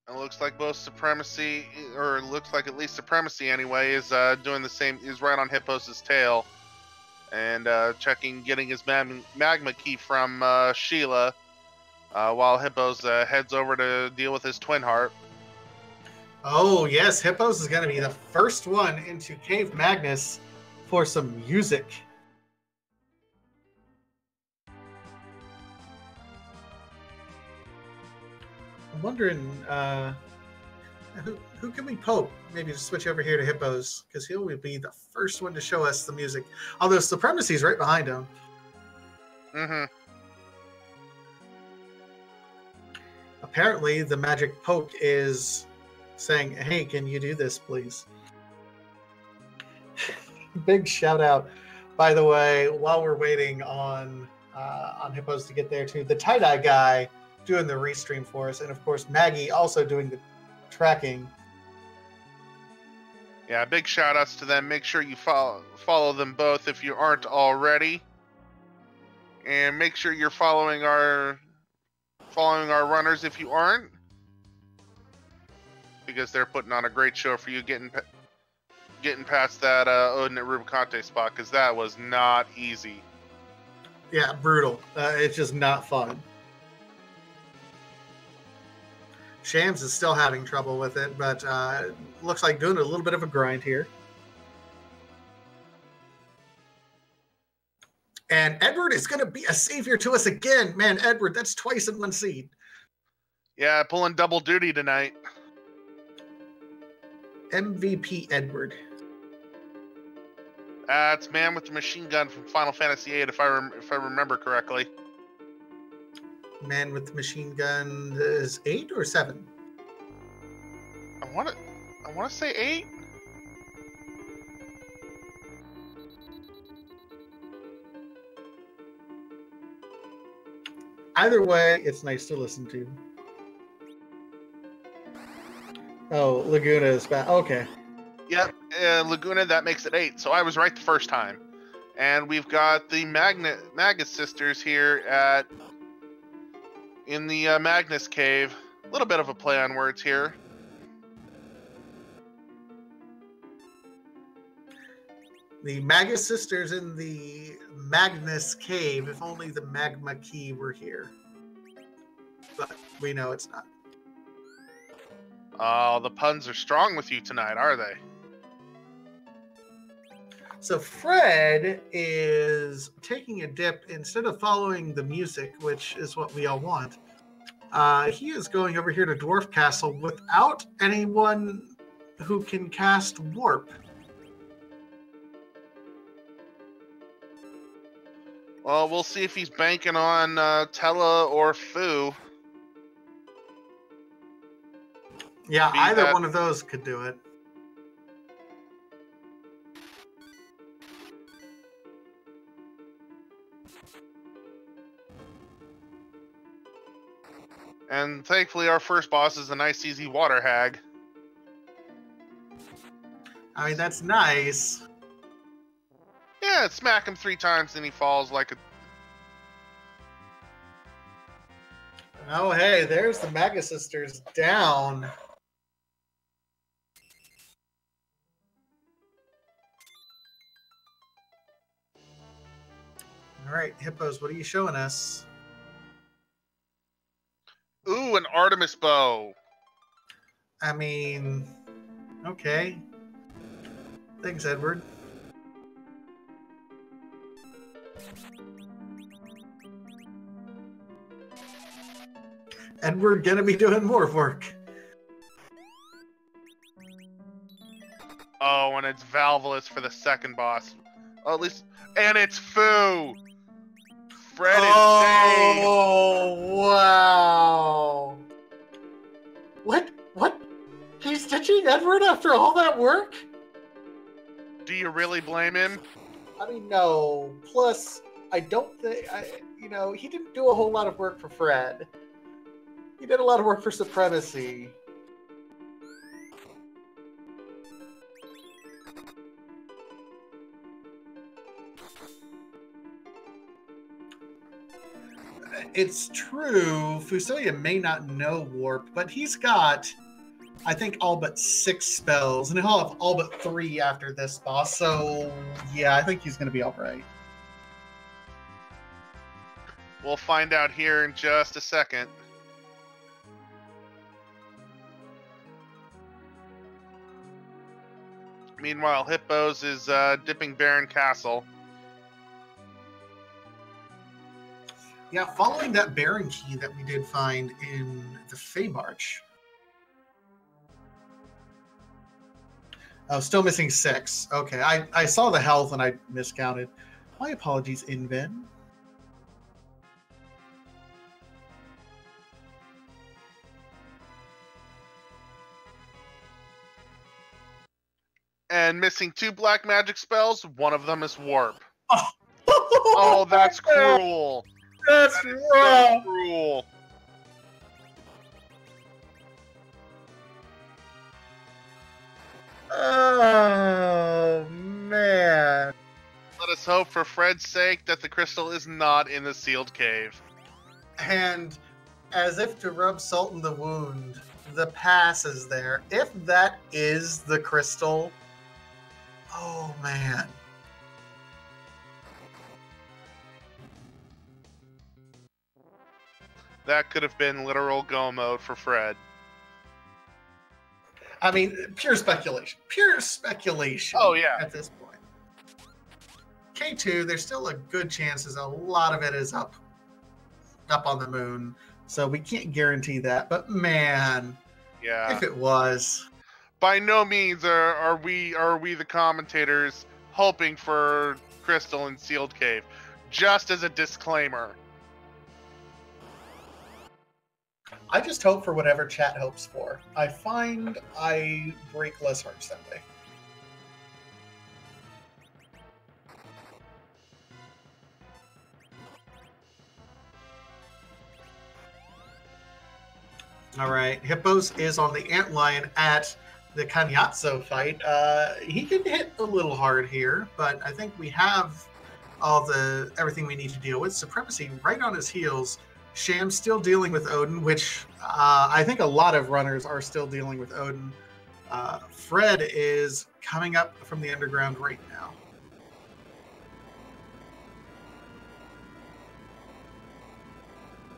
[SPEAKER 2] It looks like both Supremacy, or it looks like at least Supremacy anyway, is doing the same, is right on Hippos' tail. and getting his magma key from Sheila, while Hippos heads over to deal with his twin heart.
[SPEAKER 1] Oh, yes, Hippos is going to be the first one into Cave Magnus for some music. I'm wondering, who can we poke? Maybe just switch over here to Hippos, because he'll be the first one to show us the music. Although Supremacy's right behind him.
[SPEAKER 2] Mm-hmm.
[SPEAKER 1] Apparently, the magic poke is saying, hey, can you do this, please? Big shout out, by the way, while we're waiting on Hippos to get there too, the tie-dye guy doing the restream for us, and of course Maggie also doing the tracking.
[SPEAKER 2] Yeah, big shout outs to them. Make sure you follow them both if you aren't already, and make sure you're following our runners if you aren't, because they're putting on a great show for you getting past that Odin at Rubicante spot, because that was not easy.
[SPEAKER 1] Yeah, brutal. It's just not fun. Shams is still having trouble with it, but looks like doing a little bit of a grind here. And Edward is going to be a savior to us again. Man, Edward, that's twice in one seed.
[SPEAKER 2] Yeah, pulling double duty tonight.
[SPEAKER 1] MVP Edward.
[SPEAKER 2] That's man with the machine gun from Final Fantasy VIII, if I remember correctly.
[SPEAKER 1] Man with the machine gun is 8 or 7?
[SPEAKER 2] I want to say 8.
[SPEAKER 1] Either way, it's nice to listen to. Oh, Laguna is back. Okay.
[SPEAKER 2] Yep, Laguna, that makes it 8. So I was right the first time. And we've got the Magus sisters here in the Magnus Cave. A little bit of a play on words here.
[SPEAKER 1] The Magus sisters in the Magnus Cave. If only the magma key were here. But we know it's not.
[SPEAKER 2] Oh, the puns are strong with you tonight, are they?
[SPEAKER 1] So Fred is taking a dip. Instead of following the music, which is what we all want, he is going over here to Dwarf Castle without anyone who can cast Warp.
[SPEAKER 2] Well, we'll see if he's banking on Tella or Fu.
[SPEAKER 1] Yeah, either one of those could do it.
[SPEAKER 2] And thankfully, our first boss is a nice, easy water hag.
[SPEAKER 1] I mean, that's nice.
[SPEAKER 2] Yeah, smack him 3 times, and he falls like a...
[SPEAKER 1] Oh, hey, there's the Magus sisters down. All right, Hippos, what are you showing us?
[SPEAKER 2] Ooh, an Artemis bow.
[SPEAKER 1] I mean, okay. Thanks, Edward. Edward gonna be doing more work.
[SPEAKER 2] Oh, and it's Valvolus for the second boss. Oh, at least... And it's Fu! Fred is saved!
[SPEAKER 1] Oh, wow. What? He's ditching Edward after all that work?
[SPEAKER 2] Do you really blame him?
[SPEAKER 1] I mean, no. Plus, I don't think... he didn't do a whole lot of work for Fred. He did a lot of work for Supremacy. It's true, Fusoya may not know Warp, but he's got, I think, all but 6 spells, and he'll have all but 3 after this boss, so yeah, I think he's going to be alright.
[SPEAKER 2] We'll find out here in just a second. Meanwhile, Hippos is dipping Baron Castle.
[SPEAKER 1] Yeah, following that Baron key that we did find in the Fey March. Oh, still missing 6. Okay, I saw the health and I miscounted. My apologies, Inven.
[SPEAKER 2] And missing 2 black magic spells, one of them is Warp.
[SPEAKER 1] Oh,
[SPEAKER 2] Oh, that's cruel.
[SPEAKER 1] That's
[SPEAKER 2] That is
[SPEAKER 1] wrong.
[SPEAKER 2] so cruel.
[SPEAKER 1] Oh, man.
[SPEAKER 2] Let us hope for Fred's sake that the crystal is not in the sealed cave.
[SPEAKER 1] And as if to rub salt in the wound, the pass is there. If that is the crystal, oh, man.
[SPEAKER 2] That could have been literal go mode for Fred.
[SPEAKER 1] I mean, pure speculation. Pure speculation.
[SPEAKER 2] Oh, yeah.
[SPEAKER 1] At this point. K2, there's still a good chances a lot of it is up on the moon. So we can't guarantee that. But man,
[SPEAKER 2] Yeah.
[SPEAKER 1] if it was.
[SPEAKER 2] By no means are we the commentators hoping for crystal in sealed cave. Just as a disclaimer.
[SPEAKER 1] I just hope for whatever chat hopes for. I find I break less hearts that way. All right, Hippos is on the Antlion at the Kanyatso fight. He can hit a little hard here, but I think we have everything we need to deal with. Supremacy right on his heels. Sham's still dealing with Odin, which I think a lot of runners are still dealing with Odin. Fred is coming up from the underground right now.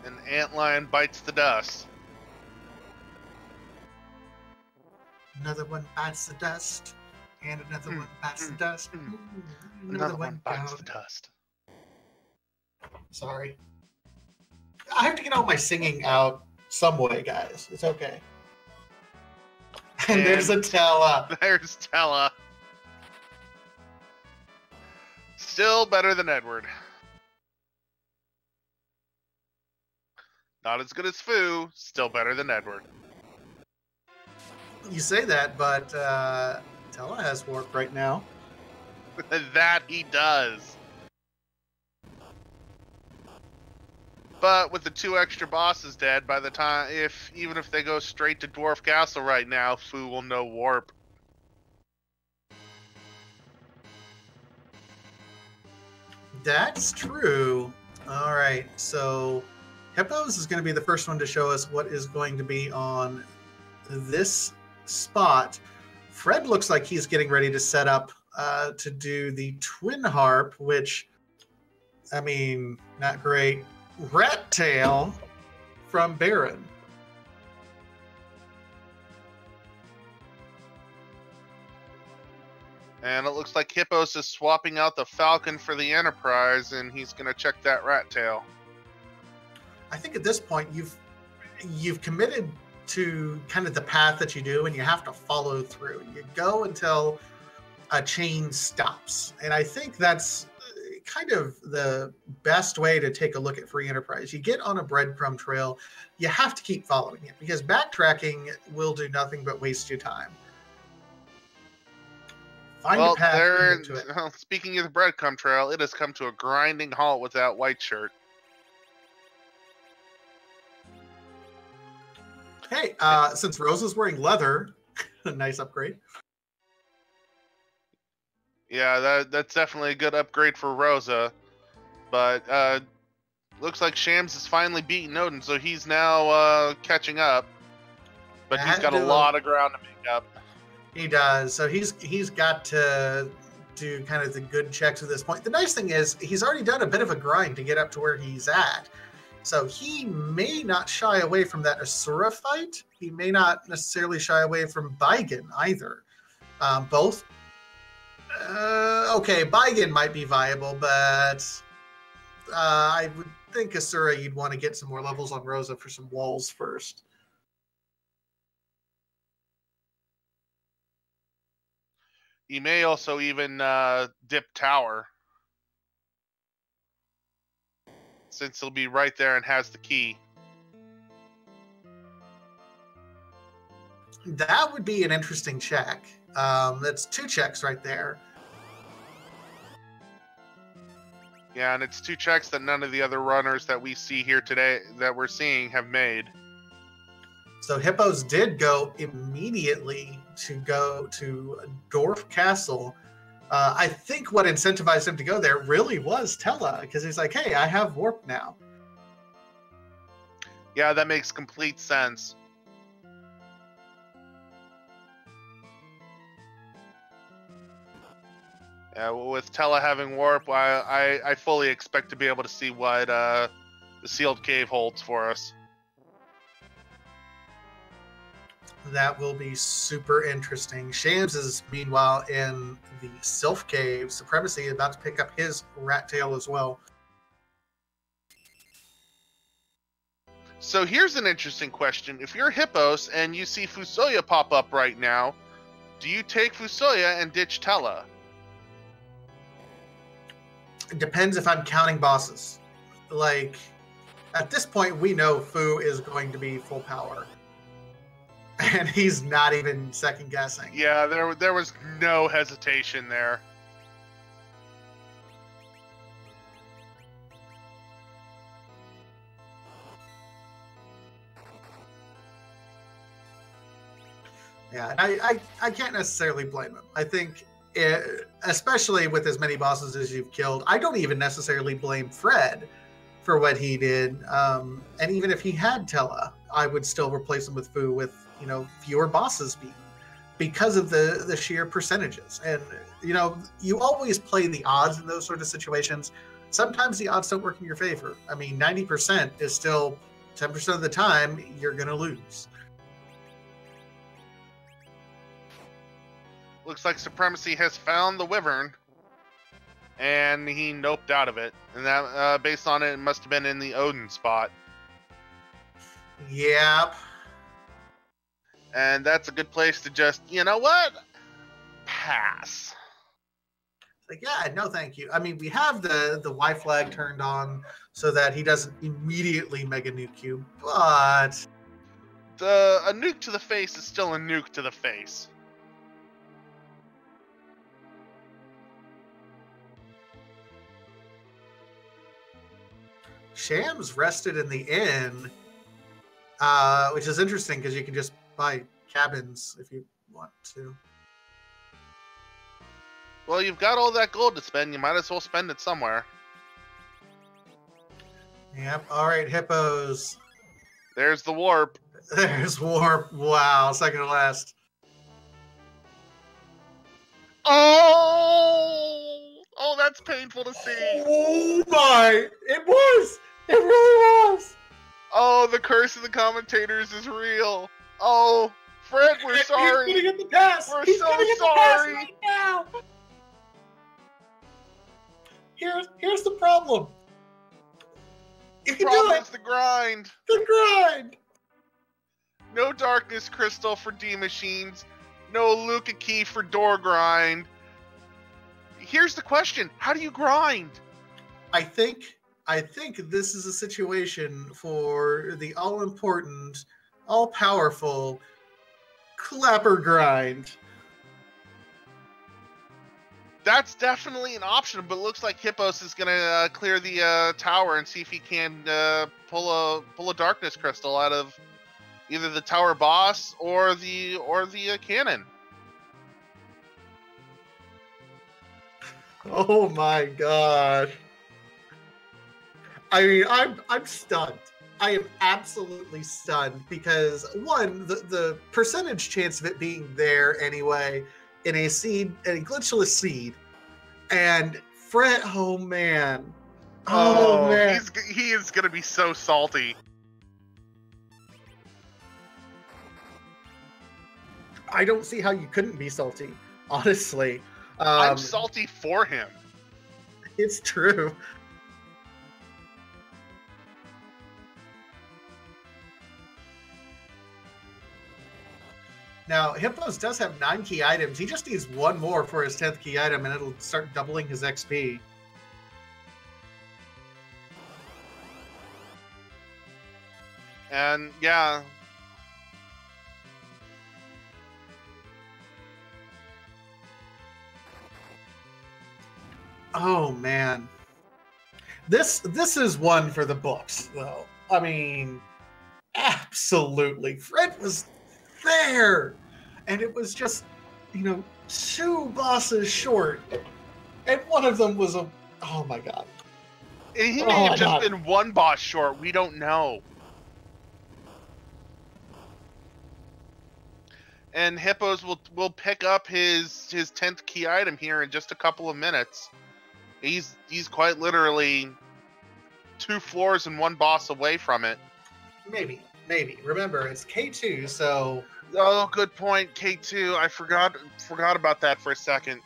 [SPEAKER 2] An antlion bites the dust.
[SPEAKER 1] Another one bites the dust, and another one bites the dust. Ooh,
[SPEAKER 2] Another one bites the dust.
[SPEAKER 1] Sorry. I have to get all my singing out some way, guys. It's okay. And there's a Tella.
[SPEAKER 2] There's Tella. Still better than Edward. Not as good as Fu, still better than Edward.
[SPEAKER 1] You say that, but Tella has warp right now.
[SPEAKER 2] That he does. But with the 2 extra bosses dead, by the time, even if they go straight to Dwarf Castle right now, Fu will know warp.
[SPEAKER 1] That's true. All right, so Hippos is going to be the first one to show us what is going to be on this spot. Fred looks like he's getting ready to set up to do the Twin Harp, which, I mean, not great. Rat Tail from Baron.
[SPEAKER 2] And it looks like Hippos is swapping out the Falcon for the Enterprise, and he's going to check that rat tail.
[SPEAKER 1] I think at this point you've committed to kind of the path that you do, and you have to follow through. You go until a chain stops, and I think that's kind of the best way to take a look at free enterprise. You get on a breadcrumb trail, you have to keep following it, because backtracking will do nothing but waste your time. Find a path into it.
[SPEAKER 2] Speaking of the breadcrumb trail, it has come to a grinding halt with that white shirt.
[SPEAKER 1] Hey, since Rosa's wearing leather, a nice upgrade.
[SPEAKER 2] Yeah, that's definitely a good upgrade for Rosa. But looks like Shams has finally beaten Odin, so he's now catching up. But he's got a lot of ground to make up.
[SPEAKER 1] He does. So he's got to do kind of the good checks at this point. The nice thing is he's already done a bit of a grind to get up to where he's at. So he may not shy away from that Asura fight. He may not necessarily shy away from Baigen either. Both. Okay, Baigen might be viable, but I would think Asura, you'd want to get some more levels on Rosa for some walls first.
[SPEAKER 2] He may also even dip tower, since he'll be right there and has the key.
[SPEAKER 1] That would be an interesting check. That's 2 checks right there.
[SPEAKER 2] Yeah, and it's 2 checks that none of the other runners that we see here today, that we're seeing, have made.
[SPEAKER 1] So Hippos did go immediately to go to Dorf Castle. I think what incentivized him to go there really was Tella, because he's like, hey, I have Warp now.
[SPEAKER 2] Yeah, that makes complete sense. With Tella having Warp, I fully expect to be able to see what the Sealed Cave holds for us.
[SPEAKER 1] That will be super interesting. Shams is, meanwhile, in the Sylph Cave. Supremacy about to pick up his rat tail as well.
[SPEAKER 2] So here's an interesting question. If you're Hippos and you see Fusoya pop up right now, do you take Fusoya and ditch Tella?
[SPEAKER 1] It depends if I'm counting bosses. Like, at this point, we know Fu is going to be full power. And he's not even second guessing.
[SPEAKER 2] Yeah, there was no hesitation there.
[SPEAKER 1] Yeah, I can't necessarily blame him. I think, especially with as many bosses as you've killed, I don't even necessarily blame Fred for what he did. And even if he had Tella, I would still replace him with Fu with, fewer bosses beaten because of the sheer percentages. And, you always play the odds in those sort of situations. Sometimes the odds don't work in your favor. I mean, 90% is still 10% of the time you're going to lose.
[SPEAKER 2] Looks like Supremacy has found the Wyvern, and he noped out of it. And that, based on it, must have been in the Odin spot.
[SPEAKER 1] Yep.
[SPEAKER 2] And that's a good place to just, you know what? Pass.
[SPEAKER 1] Like, yeah, no thank you. I mean, we have the Y flag turned on so that he doesn't immediately mega nuke you, but
[SPEAKER 2] a nuke to the face is still a nuke to the face.
[SPEAKER 1] Shams rested in the inn, which is interesting because you can just buy cabins if you want to.
[SPEAKER 2] Well, you've got all that gold to spend. You might as well spend it somewhere.
[SPEAKER 1] Yep. All right, Hippos.
[SPEAKER 2] There's the Warp.
[SPEAKER 1] There's Warp. Wow, second to last.
[SPEAKER 2] Oh, that's painful to see.
[SPEAKER 1] Oh my! It was. It really was.
[SPEAKER 2] Oh, the curse of the commentators is real. Oh, Fred, we're sorry.
[SPEAKER 1] He's gonna get the pass.
[SPEAKER 2] We're
[SPEAKER 1] He's
[SPEAKER 2] so
[SPEAKER 1] gonna get
[SPEAKER 2] sorry.
[SPEAKER 1] The pass right now. Here's the problem. You can do it.
[SPEAKER 2] The grind.
[SPEAKER 1] The grind.
[SPEAKER 2] No darkness crystal for D machines. No Luca key for door grind. Here's the question: how do you grind?
[SPEAKER 1] I think this is a situation for the all-important, all-powerful Clapper grind.
[SPEAKER 2] That's definitely an option, but it looks like Hippos is gonna clear the tower and see if he can pull a darkness crystal out of either the tower boss or the cannon.
[SPEAKER 1] Oh my god! I mean, I'm stunned. I am absolutely stunned because one, the percentage chance of it being there anyway in a glitchless seed And Fred, oh man.
[SPEAKER 2] Oh,
[SPEAKER 1] man.
[SPEAKER 2] he is gonna be so salty.
[SPEAKER 1] I don't see how you couldn't be salty, honestly.
[SPEAKER 2] I'm salty for him.
[SPEAKER 1] It's true. Now, Hippos does have 9 key items. He just needs one more for his 10th key item, and it'll start doubling his XP.
[SPEAKER 2] And yeah.
[SPEAKER 1] Oh man. This is one for the books, though. I mean, absolutely. Fred was there. And it was just, 2 bosses short. And one of them was oh my god.
[SPEAKER 2] And he may have just been one boss short. We don't know. And Hippos will pick up his 10th key item here in just a couple of minutes. He's quite literally 2 floors and 1 boss away from it.
[SPEAKER 1] Maybe. Remember, it's K2, so...
[SPEAKER 2] Oh, good point, K2. I forgot about that for a second.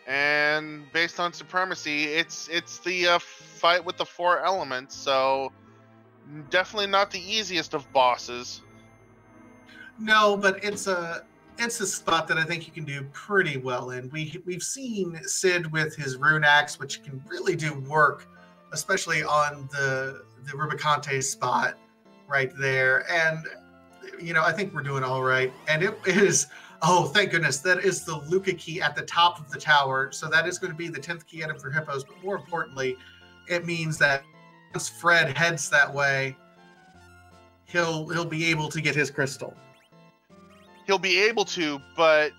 [SPEAKER 2] And based on supremacy, it's the fight with the 4 elements, so definitely not the easiest of bosses.
[SPEAKER 1] No, but it's a spot that I think you can do pretty well in. We've seen Sid with his rune axe, which can really do work, especially on the Rubicante spot right there. And I think we're doing all right. And it is, oh, thank goodness, that is the Luca key at the top of the tower. So that is going to be the 10th key item for Hippos. But more importantly, it means that once Fred heads that way, he'll be able to get his crystal.
[SPEAKER 2] He'll be able to, but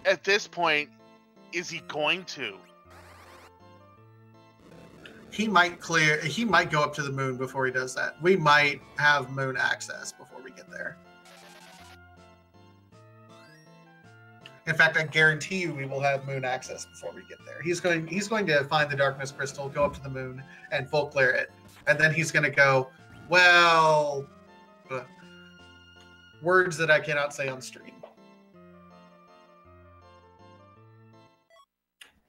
[SPEAKER 2] at this point, is he going to?
[SPEAKER 1] He might go up to the moon before he does that. We might have moon access before we get there. In fact, I guarantee you we will have moon access before we get there. He's going to find the darkness crystal, go up to the moon, and full clear it. And then he's going to go, well... words that I cannot say on stream.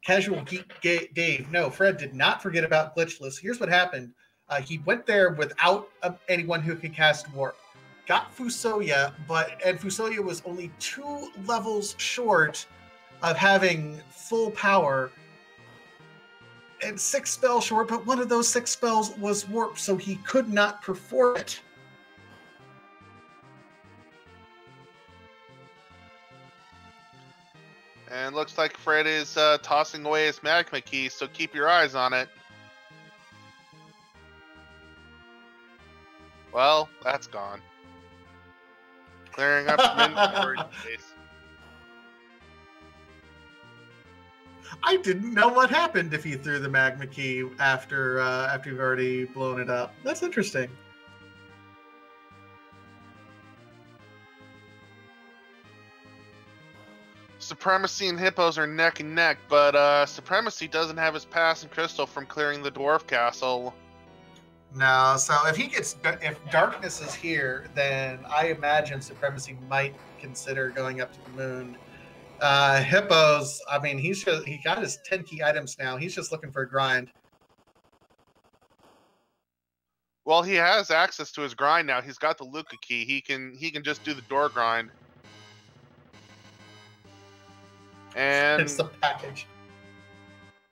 [SPEAKER 1] Casual Geek Dave. No, Fred did not forget about Glitchless. Here's what happened. He went there without anyone who could cast Warp. Got Fusoya, and Fusoya was only 2 levels short of having full power. And 6 spells short, but one of those 6 spells was Warp, so he could not perform it.
[SPEAKER 2] And looks like Fred is tossing away his magma key, so keep your eyes on it. Well, that's gone. Clearing up some inventory space.
[SPEAKER 1] I didn't know what happened if he threw the magma key after you've already blown it up. That's interesting.
[SPEAKER 2] Supremacy and Hippos are neck and neck, but Supremacy doesn't have his pass and crystal from clearing the dwarf castle.
[SPEAKER 1] No, so if darkness is here, then I imagine Supremacy might consider going up to the moon. Hippos, I mean, he got his 10 key items now. He's just looking for a grind.
[SPEAKER 2] Well, he has access to his grind now. He's got the Luca key. He can just do the door grind. And
[SPEAKER 1] it's the package.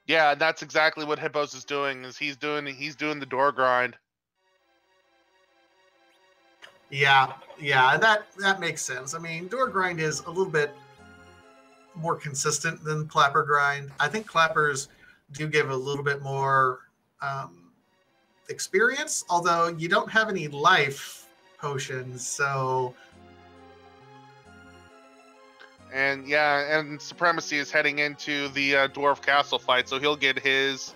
[SPEAKER 2] Yeah, that's exactly what Hippos is doing. He's doing the door grind.
[SPEAKER 1] Yeah, that makes sense. I mean, door grind is a little bit more consistent than clapper grind. I think clappers do give a little bit more experience, although you don't have any life potions, so.
[SPEAKER 2] And yeah, and Supremacy is heading into the Dwarf Castle fight, so he'll get his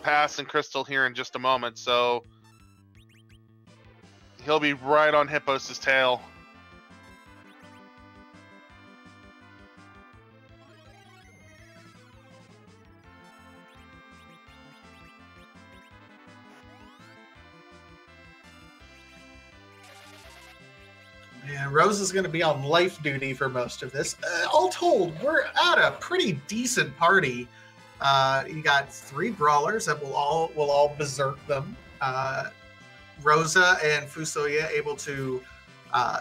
[SPEAKER 2] pass and crystal here in just a moment. So he'll be right on Hippos' tail.
[SPEAKER 1] And Rose is going to be on life duty for most of this. All told, we're at a pretty decent party. You got 3 brawlers that will all berserk them. Rosa and Fusoya able to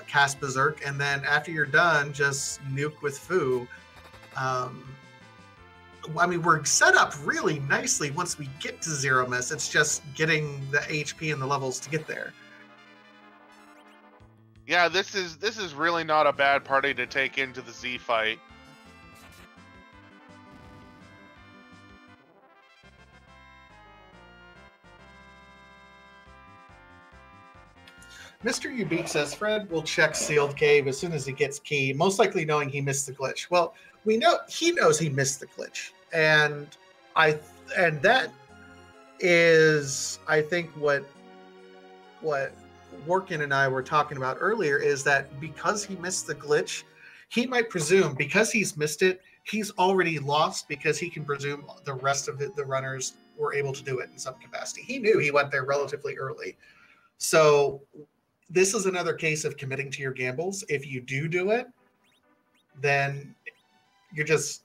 [SPEAKER 1] cast berserk, and then after you're done, just nuke with Fu. I mean, we're set up really nicely once we get to Zero Miss. It's just getting the HP and the levels to get there.
[SPEAKER 2] Yeah, this is really not a bad party to take into the Z fight.
[SPEAKER 1] Mr. Ubik says Fred will check sealed cave as soon as he gets key, most likely knowing he missed the glitch. Well, we know he knows he missed the glitch, and that is, I think, what Workin and I were talking about earlier, is that because he missed the glitch, he might presume because he's missed it, he's already lost, because he can presume the rest of the runners were able to do it in some capacity. He knew he went there relatively early. So this is another case of committing to your gambles. If you do it, then you're just...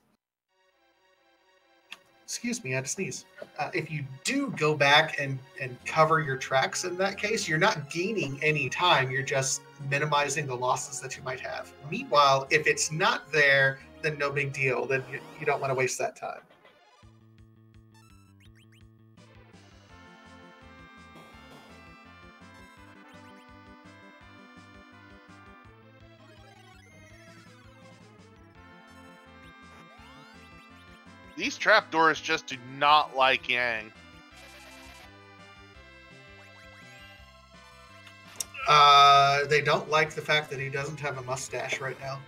[SPEAKER 1] Excuse me, I had to sneeze. If you do go back and cover your tracks in that case, you're not gaining any time. You're just minimizing the losses that you might have. Meanwhile, if it's not there, then no big deal. Then you don't want to waste that time.
[SPEAKER 2] These trapdoors just do not like Yang.
[SPEAKER 1] They don't like the fact that he doesn't have a mustache right now.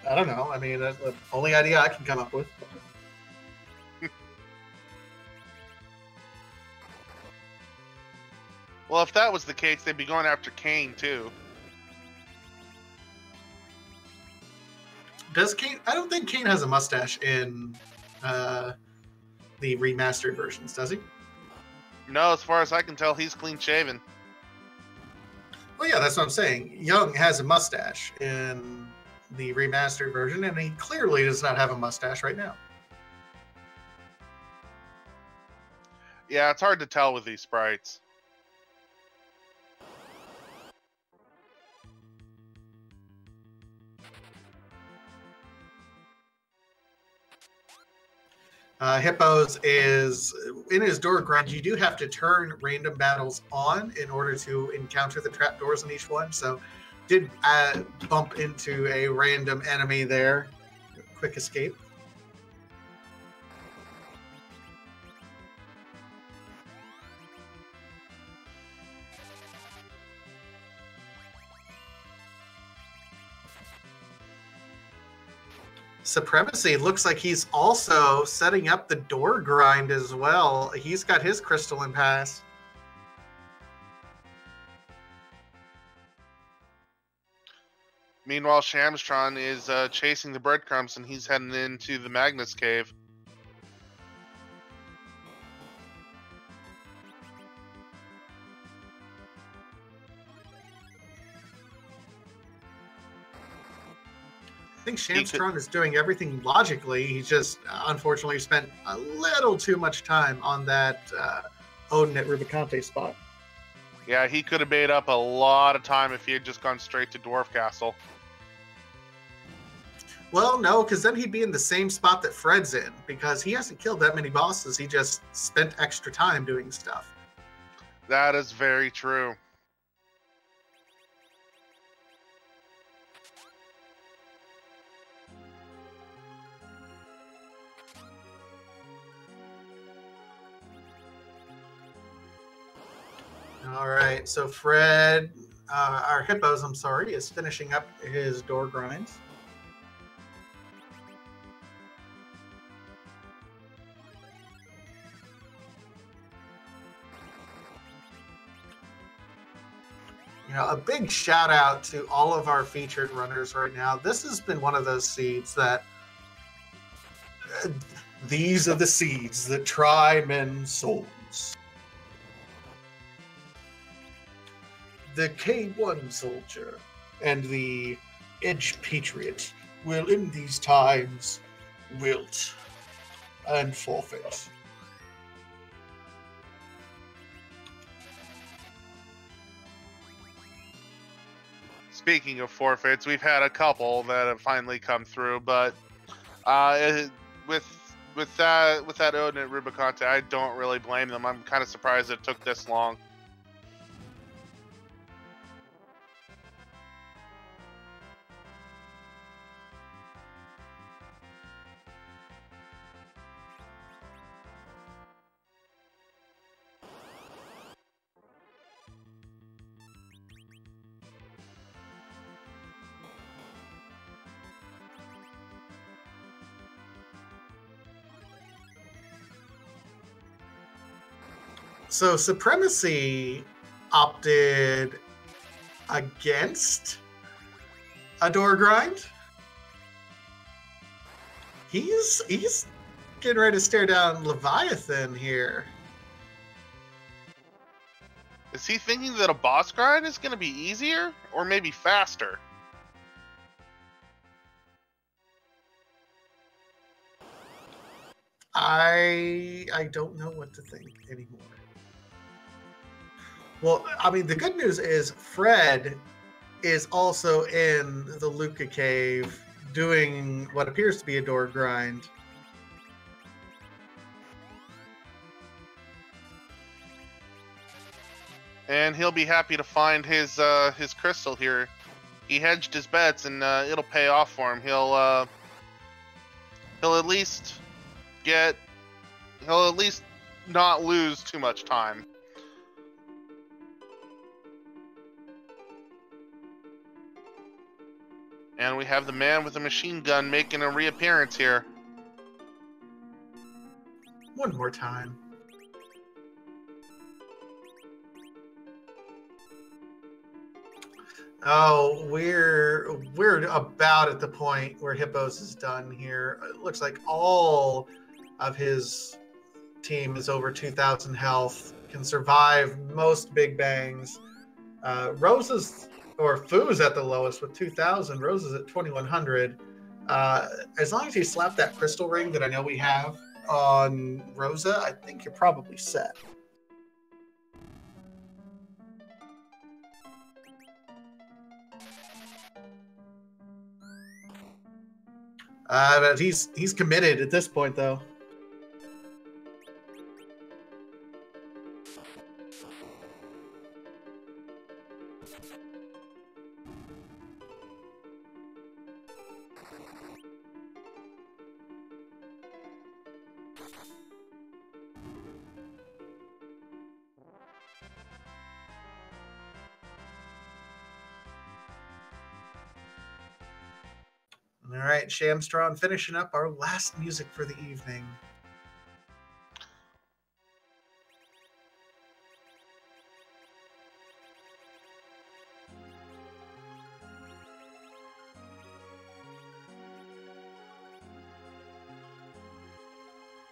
[SPEAKER 1] I don't know. I mean, that's the only idea I can come up with.
[SPEAKER 2] Well, if that was the case, they'd be going after Kane, too.
[SPEAKER 1] Does Kane? I don't think Kane has a mustache in the remastered versions, does he?
[SPEAKER 2] No, as far as I can tell, he's clean shaven.
[SPEAKER 1] Well, yeah, that's what I'm saying. Young has a mustache in the remastered version, and he clearly does not have a mustache right now.
[SPEAKER 2] Yeah, it's hard to tell with these sprites.
[SPEAKER 1] Hippos is in his door grind. You do have to turn random battles on in order to encounter the trapdoors in each one. So, did bump into a random enemy there. Quick escape. Supremacy looks like he's also setting up the door grind as well. He's got his crystalline pass.
[SPEAKER 2] Meanwhile, Shamstron is chasing the breadcrumbs, and he's heading into the Magnus Cave.
[SPEAKER 1] I think Shamstron is doing everything logically. He just unfortunately spent a little too much time on that Odin at Rubicante spot.
[SPEAKER 2] Yeah, he could have made up a lot of time if he had just gone straight to Dwarf Castle.
[SPEAKER 1] Well, no, because then he'd be in the same spot that Fred's in, because he hasn't killed that many bosses. He just spent extra time doing stuff.
[SPEAKER 2] That is very true.
[SPEAKER 1] All right, so Fred, our Hippos, I'm sorry, is finishing up his door grinds. You know, a big shout out to all of our featured runners right now. This has been one of those seeds that these are the seeds that try men's souls. the K1 soldier and the Edge Patriot will in these times wilt and forfeit.
[SPEAKER 2] Speaking of forfeits, we've had a couple that have finally come through, but with that Odin at Rubicante, I don't really blame them. I'm kind of surprised it took this long.
[SPEAKER 1] So Supremacy opted against a door grind. He's getting ready to stare down Leviathan here.
[SPEAKER 2] Is he thinking that a boss grind is going to be easier or maybe faster?
[SPEAKER 1] I don't know what to think anymore. Well, I mean, the good news is Fred is also in the Luca cave doing what appears to be a door grind.
[SPEAKER 2] And he'll be happy to find his crystal here. He hedged his bets, and it'll pay off for him. He'll at least not lose too much time. And we have the man with the machine gun making a reappearance here.
[SPEAKER 1] One more time. Oh, we're about at the point where Hippos is done here. It looks like all of his team is over 2,000 health, can survive most big bangs. Rosa's or Foo's at the lowest with 2,000. Rosa's at 2,100. As long as you slap that crystal ring that I know we have on Rosa, I think you're probably set. But he's committed at this point, though. All right, Shamstron finishing up our last music for the evening.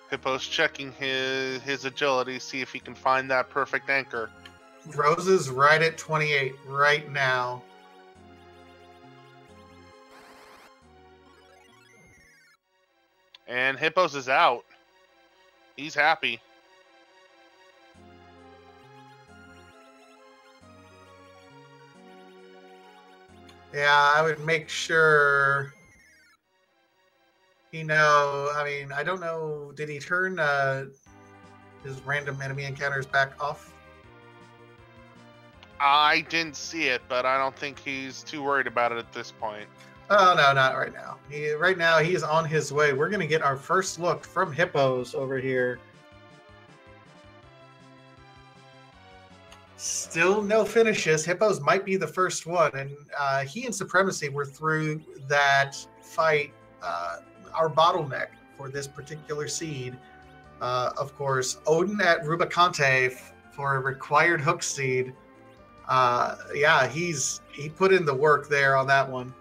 [SPEAKER 2] Hippo's checking his agility, see if he can find that perfect anchor.
[SPEAKER 1] Rosa's right at 28 right now.
[SPEAKER 2] And Hippos is out. He's happy.
[SPEAKER 1] Yeah, I would make sure I mean, I don't know, did he turn his random enemy encounters back off?
[SPEAKER 2] I didn't see it, but I don't think he's too worried about it at this point.
[SPEAKER 1] Oh, no, not right now. Right now, he's on his way. We're going to get our first look from Hippos over here. Still no finishes. Hippos might be the first one. And he and Supremacy were through that fight, our bottleneck for this particular seed. Of course, Odin at Rubicante for a required hook seed. Yeah, he put in the work there on that one.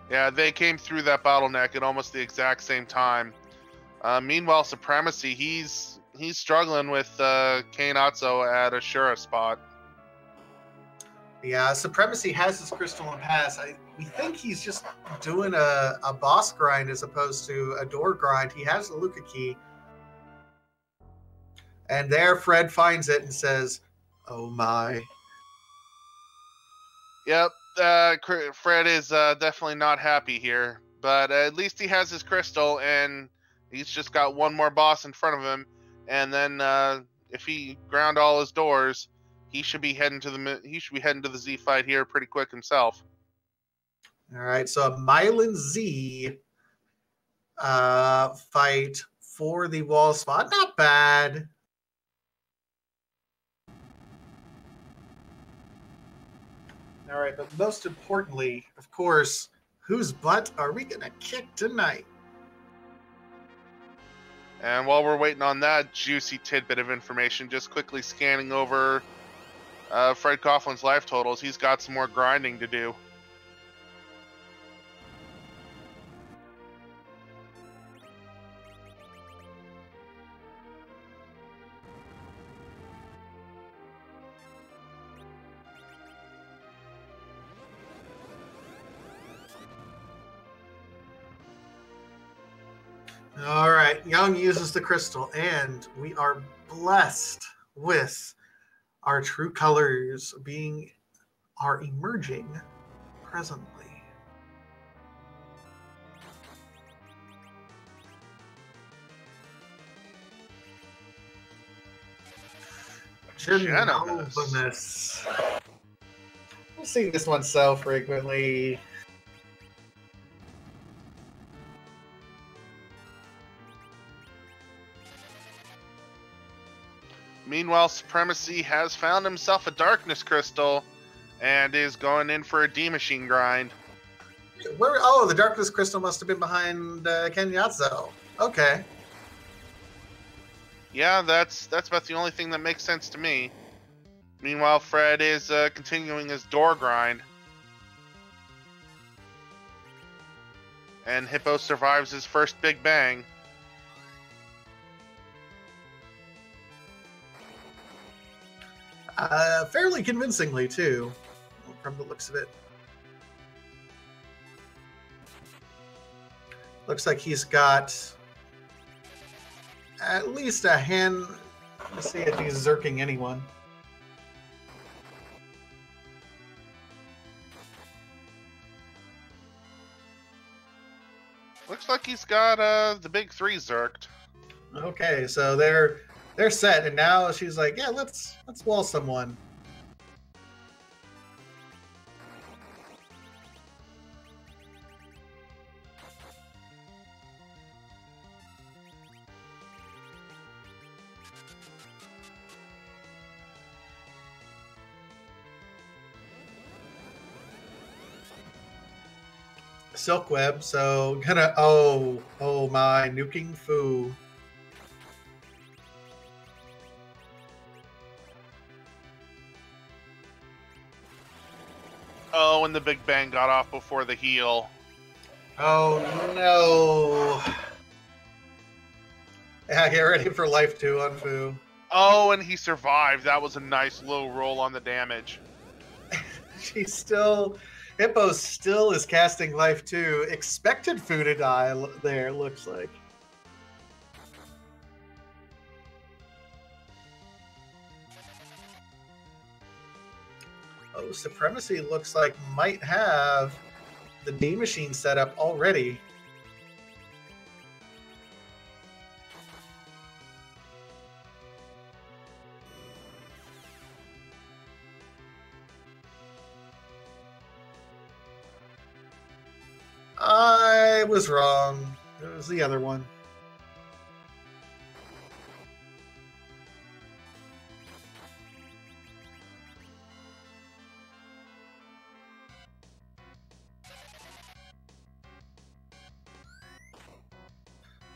[SPEAKER 2] Yeah, they came through that bottleneck at almost the exact same time. Meanwhile, Supremacy, he's struggling with Kainatsu at Ashura spot.
[SPEAKER 1] Yeah, Supremacy has his crystal and pass. We think he's just doing a boss grind as opposed to a door grind. He has the Luca key. And there Fred finds it and says, "Oh my."
[SPEAKER 2] Yep, Fred is definitely not happy here, but at least he has his crystal, and he's just got one more boss in front of him. And then if he ground all his doors, he should be heading to the Z fight here pretty quick himself.
[SPEAKER 1] All right, so a Mylan Z fight for the wall spot. Not bad. All right, but most importantly, of course, whose butt are we going to kick tonight?
[SPEAKER 2] And while we're waiting on that juicy tidbit of information, just quickly scanning over Fred Coughlin's life totals, he's got some more grinding to do.
[SPEAKER 1] All right, Young uses the crystal, and we are blessed with our true colors are emerging presently. Genovinus. We'll see this one so frequently.
[SPEAKER 2] Meanwhile, Supremacy has found himself a Darkness Crystal and is going in for a D-Machine grind.
[SPEAKER 1] The Darkness Crystal must have been behind Kenyatsu. Okay.
[SPEAKER 2] Yeah, that's about the only thing that makes sense to me. Meanwhile, Fred is continuing his door grind. And Hippo survives his first Big Bang.
[SPEAKER 1] Fairly convincingly, too, from the looks of it. Looks like he's got at least a hand. Let's see if he's zerking anyone.
[SPEAKER 2] Looks like he's got the big three zerked.
[SPEAKER 1] Okay, so they're set, and now she's like, yeah, let's wall someone. Silk web, so oh my, nuking foo.
[SPEAKER 2] Oh, and the Big Bang got off before the heal.
[SPEAKER 1] Oh no. Yeah, get ready for life 2 on Foo.
[SPEAKER 2] Oh, and he survived. That was a nice low roll on the damage.
[SPEAKER 1] Hippo still is casting life 2. Expected Foo to die there, looks like. Oh, Supremacy looks like might have the D-Machine set up already. I was wrong. It was the other one.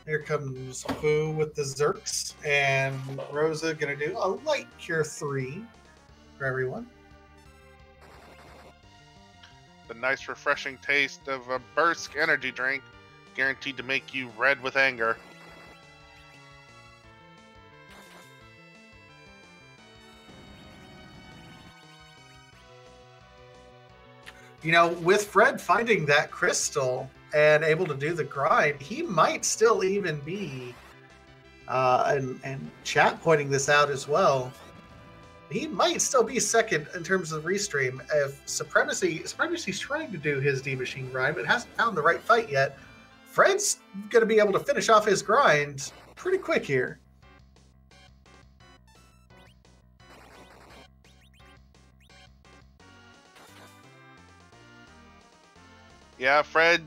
[SPEAKER 1] Here comes Foo with the Zerks, and Rosa gonna do a light cure 3 for everyone.
[SPEAKER 2] The nice refreshing taste of a Bursk energy drink, guaranteed to make you red with anger.
[SPEAKER 1] You know, with Fred finding that crystal and able to do the grind, he might still even be, and chat pointing this out as well, he might still be second in terms of restream. If Supremacy's trying to do his D Machine grind, but hasn't found the right fight yet, Fred's going to be able to finish off his grind pretty quick here.
[SPEAKER 2] Yeah, Fred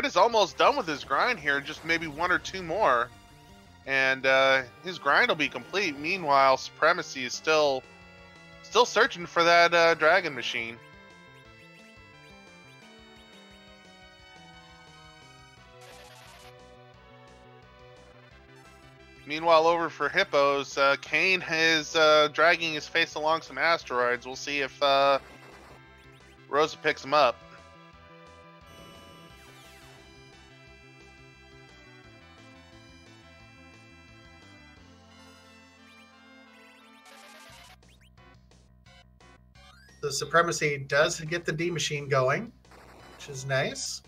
[SPEAKER 2] is almost done with his grind here, just maybe one or two more. And his grind will be complete. Meanwhile, Supremacy is still searching for that dragon machine. Meanwhile, over for Hippos, Kane is dragging his face along some asteroids. We'll see if Rosa picks him up.
[SPEAKER 1] The Supremacy does get the D Machine going, which is nice.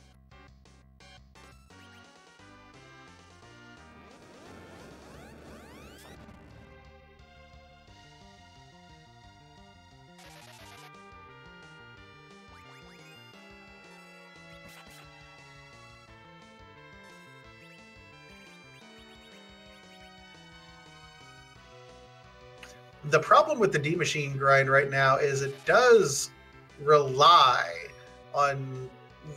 [SPEAKER 1] The problem with the D Machine grind right now is it does rely on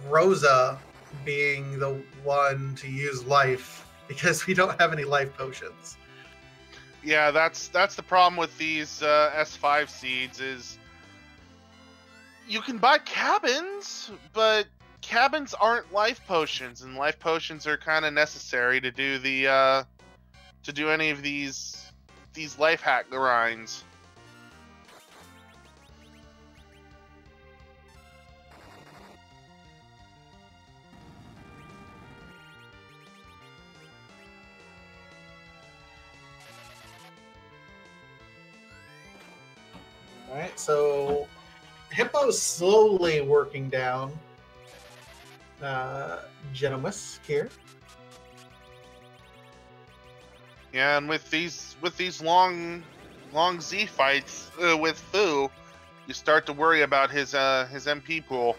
[SPEAKER 1] Rosa being the one to use life because we don't have any life potions.
[SPEAKER 2] Yeah, that's the problem with these S5 seeds is you can buy cabins, but cabins aren't life potions, and life potions are kind of necessary to do the to do any of these life hack grinds.
[SPEAKER 1] All right, so Hippo's slowly working down Genomus here.
[SPEAKER 2] Yeah, and with these long Z fights with Fu, you start to worry about his MP pool,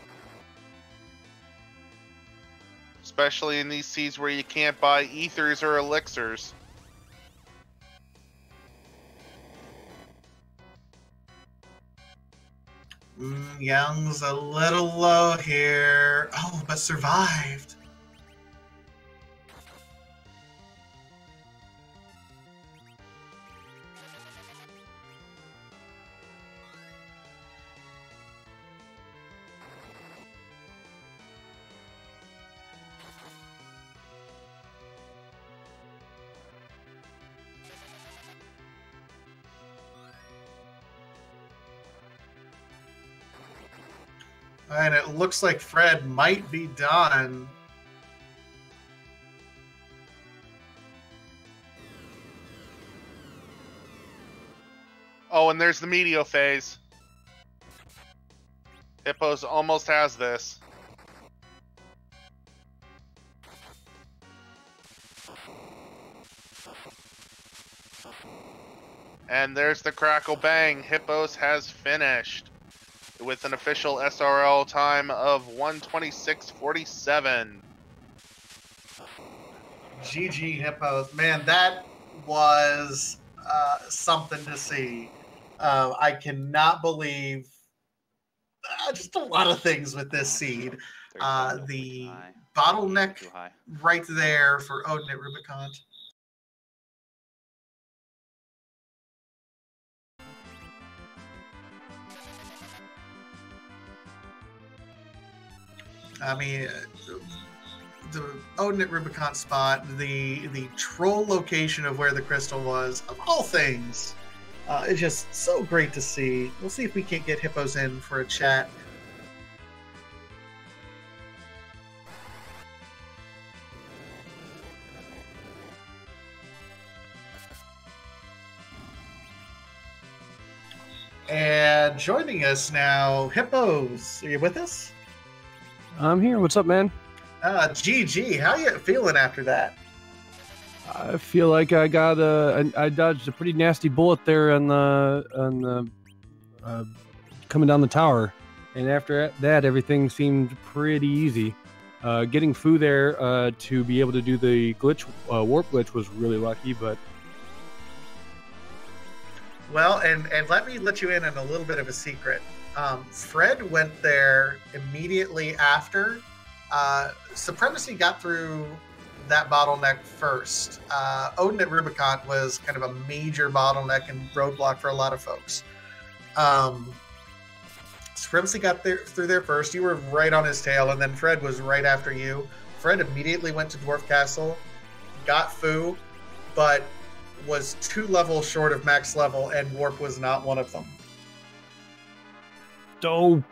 [SPEAKER 2] especially in these seeds where you can't buy ethers or elixirs.
[SPEAKER 1] Young's a little low here. Oh, but survived. And it looks like Fred might be done.
[SPEAKER 2] Oh, and there's the Meteo phase. Hippos almost has this. And there's the crackle bang. Hippos has finished with an official SRL time of 1:26:47.
[SPEAKER 1] GG Hippos. Man, that was something to see. I cannot believe just a lot of things with this seed. The bottleneck right there for Odin at Rubicon. I mean, the Odin at Rubicon spot, the troll location of where the crystal was, of all things, it's just so great to see. We'll see if we can't get Hippos in for a chat. And joining us now, Hippos, are you with us?
[SPEAKER 3] I'm here. What's up, man?
[SPEAKER 1] GG. How you feeling after that?
[SPEAKER 3] I feel like I got I dodged a pretty nasty bullet there on the coming down the tower, and after that, everything seemed pretty easy. Getting Fu there to be able to do the glitch, warp glitch, was really lucky, but.
[SPEAKER 1] Well, and let me let you in on a little bit of a secret. Fred went there immediately after. Supremacy got through that bottleneck first. Odin at Rubicon was kind of a major bottleneck and roadblock for a lot of folks. Supremacy got through there first. You were right on his tail, and then Fred was right after you. Fred immediately went to Dwarf Castle, got Fu, but was 2 levels short of max level, and Warp was not one of them.
[SPEAKER 3] Dope.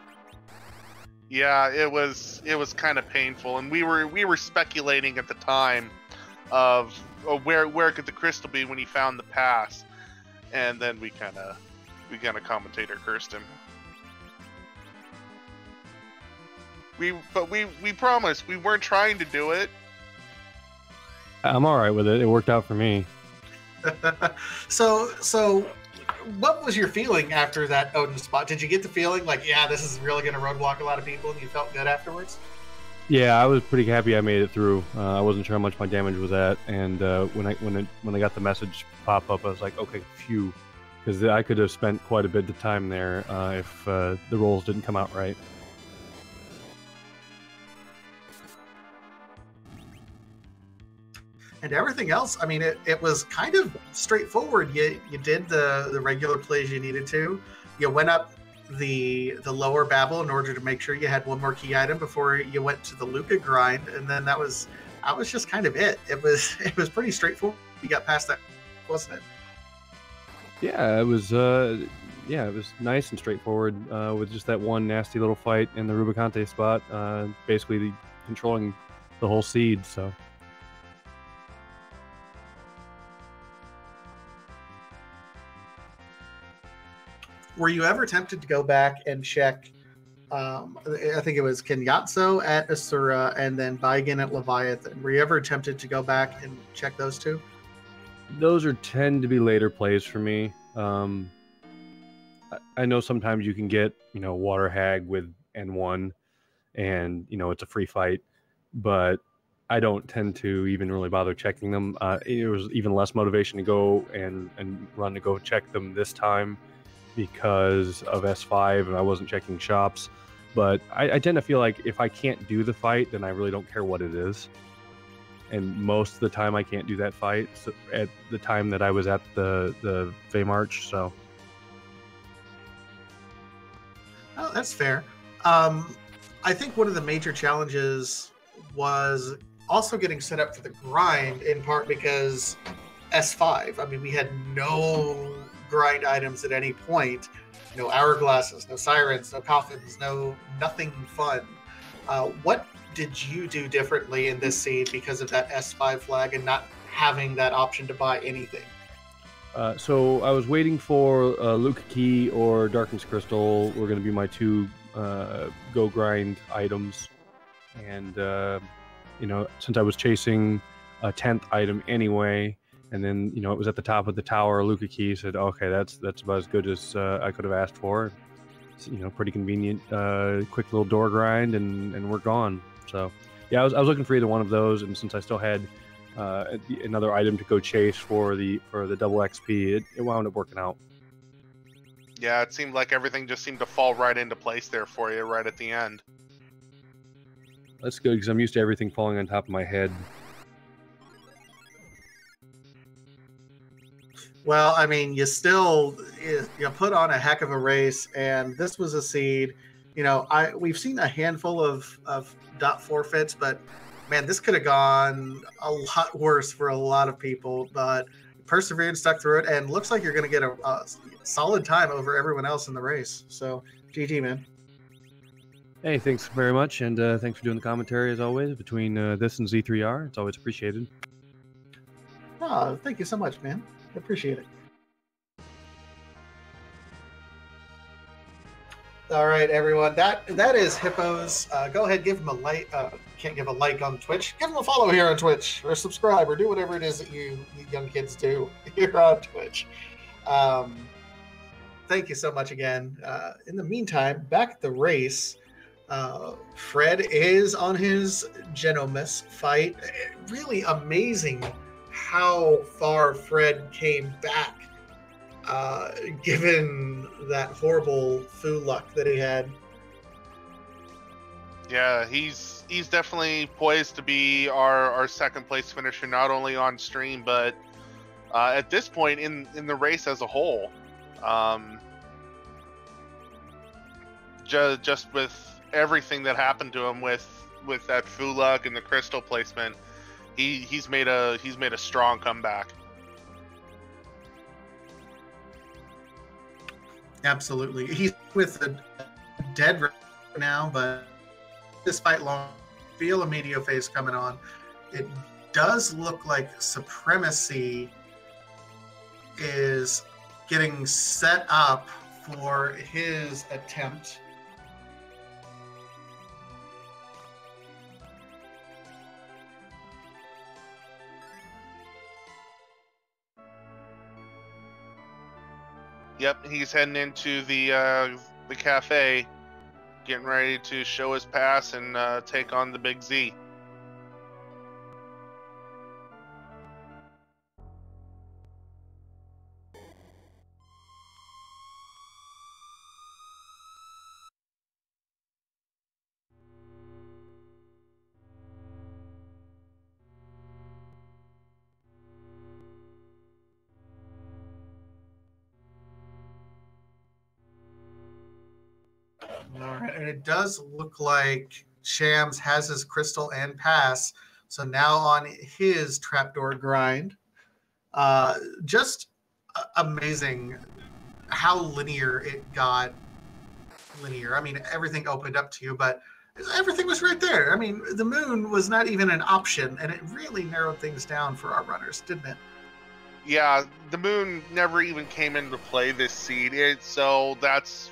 [SPEAKER 2] Yeah, it was kind of painful, and we were speculating at the time of where could the crystal be when he found the pass, and then we kind of commentator cursed him. We promised we weren't trying to do it.
[SPEAKER 3] I'm all right with it. It worked out for me.
[SPEAKER 1] So what was your feeling after that Odin spot? Did you get the feeling like, yeah, this is really going to roadblock a lot of people, and you felt good afterwards?
[SPEAKER 3] Yeah, I was pretty happy I made it through. I wasn't sure how much my damage was at, and when I got the message pop up, I was like, okay, phew, because I could have spent quite a bit of time there if the rolls didn't come out right.
[SPEAKER 1] And everything else, I mean, it was kind of straightforward. You did the regular plays you needed to. You went up the lower Babel in order to make sure you had one more key item before you went to the Luca grind, and then that was just kind of it. It was pretty straightforward. You got past that, wasn't it?
[SPEAKER 3] Yeah, it was. It was nice and straightforward with just that one nasty little fight in the Rubicante spot, basically controlling the whole seed. So.
[SPEAKER 1] Were you ever tempted to go back and check? I think it was Kenyatso at Asura and then Baigen at Leviathan. Were you ever tempted to go back and check those two?
[SPEAKER 3] Those tend to be later plays for me. I know sometimes you can get, Water Hag with N1 and, it's a free fight, but I don't tend to even really bother checking them. It was even less motivation to go and run to go check them this time because of S5 and I wasn't checking shops. But I tend to feel like if I can't do the fight, then I really don't care what it is. And most of the time I can't do that fight at the time that I was at the Fey March, so.
[SPEAKER 1] Oh, that's fair. I think one of the major challenges was also getting set up for the grind, in part because S5, I mean, we had no grind items at any point. No hourglasses, no sirens, no coffins, nothing fun. What did you do differently in this seed because of that S5 flag and not having that option to buy anything?
[SPEAKER 3] So I was waiting for Luca Key or Darkness Crystal were going to be my two go grind items. And, since I was chasing a 10th item anyway, and then, it was at the top of the tower, Luca Key said, okay, that's about as good as I could have asked for. It's, pretty convenient, quick little door grind, and we're gone. So, yeah, I was looking for either one of those, and since I still had another item to go chase for the double XP, it wound up working out.
[SPEAKER 2] Yeah, it seemed like everything just seemed to fall right into place there for you right at the end.
[SPEAKER 3] That's good, because I'm used to everything falling on top of my head.
[SPEAKER 1] Well, I mean, you put on a heck of a race, and this was a seed. We've seen a handful of dot forfeits, but man, this could have gone a lot worse for a lot of people. But persevered, stuck through it, and looks like you're going to get a solid time over everyone else in the race. So, GG, man.
[SPEAKER 3] Hey, thanks very much, and thanks for doing the commentary as always between this and Z3R. It's always appreciated.
[SPEAKER 1] Oh, thank you so much, man. I appreciate it. All right, everyone. That is Hippos. Go ahead, give him a like. Can't give a like on Twitch. Give him a follow here on Twitch, or subscribe, or do whatever it is that you young kids do here on Twitch. Thank you so much again. In the meantime, back at the race, Fred is on his Genomics fight. Really amazing how far Fred came back, given that horrible foo luck that he had.
[SPEAKER 2] Yeah, he's definitely poised to be our second place finisher, not only on stream but at this point in the race as a whole. Just with everything that happened to him with that foo luck and the crystal placement, he's made a strong comeback.
[SPEAKER 1] Absolutely, he's with the dead right now, but this fight long, feel a meteor phase coming on. It does look like Supremacy is getting set up for his attempt.
[SPEAKER 2] Yep, he's heading into the cafe, getting ready to show his pass and take on the Big Z.
[SPEAKER 1] All right, and it does look like Shams has his crystal and pass, so now on his trapdoor grind. Just amazing how linear it got. Linear. I mean, everything opened up to you, but everything was right there. I mean, the moon was not even an option, and it really narrowed things down for our runners, didn't it?
[SPEAKER 2] Yeah, the moon never even came into play this seed, so that's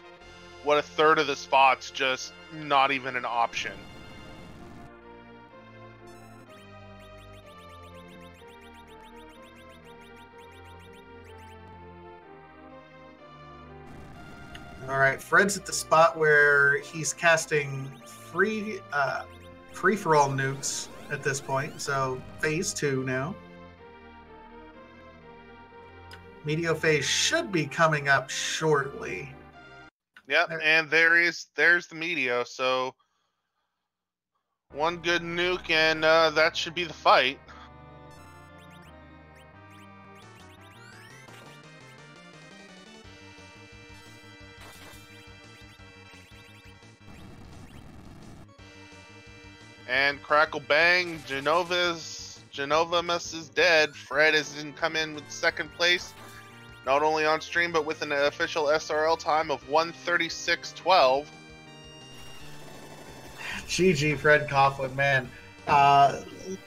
[SPEAKER 2] what a third of the spots just not even an option.
[SPEAKER 1] All right, Fred's at the spot where he's casting free for all nukes at this point. So phase 2 now. Meteor phase should be coming up shortly.
[SPEAKER 2] Yep, and there's the Meteo, so one good nuke and that should be the fight. And crackle bang, Genovamus is dead. Fred has come in with second place, not only on stream but with an official SRL time of 1:36.12.
[SPEAKER 1] GG Fred Coughlin, man.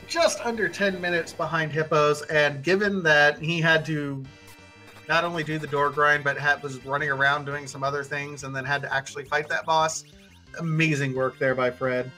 [SPEAKER 1] Just under 10 minutes behind Hippos, and given that he had to not only do the door grind, but was running around doing some other things and then had to actually fight that boss, amazing work there by Fred.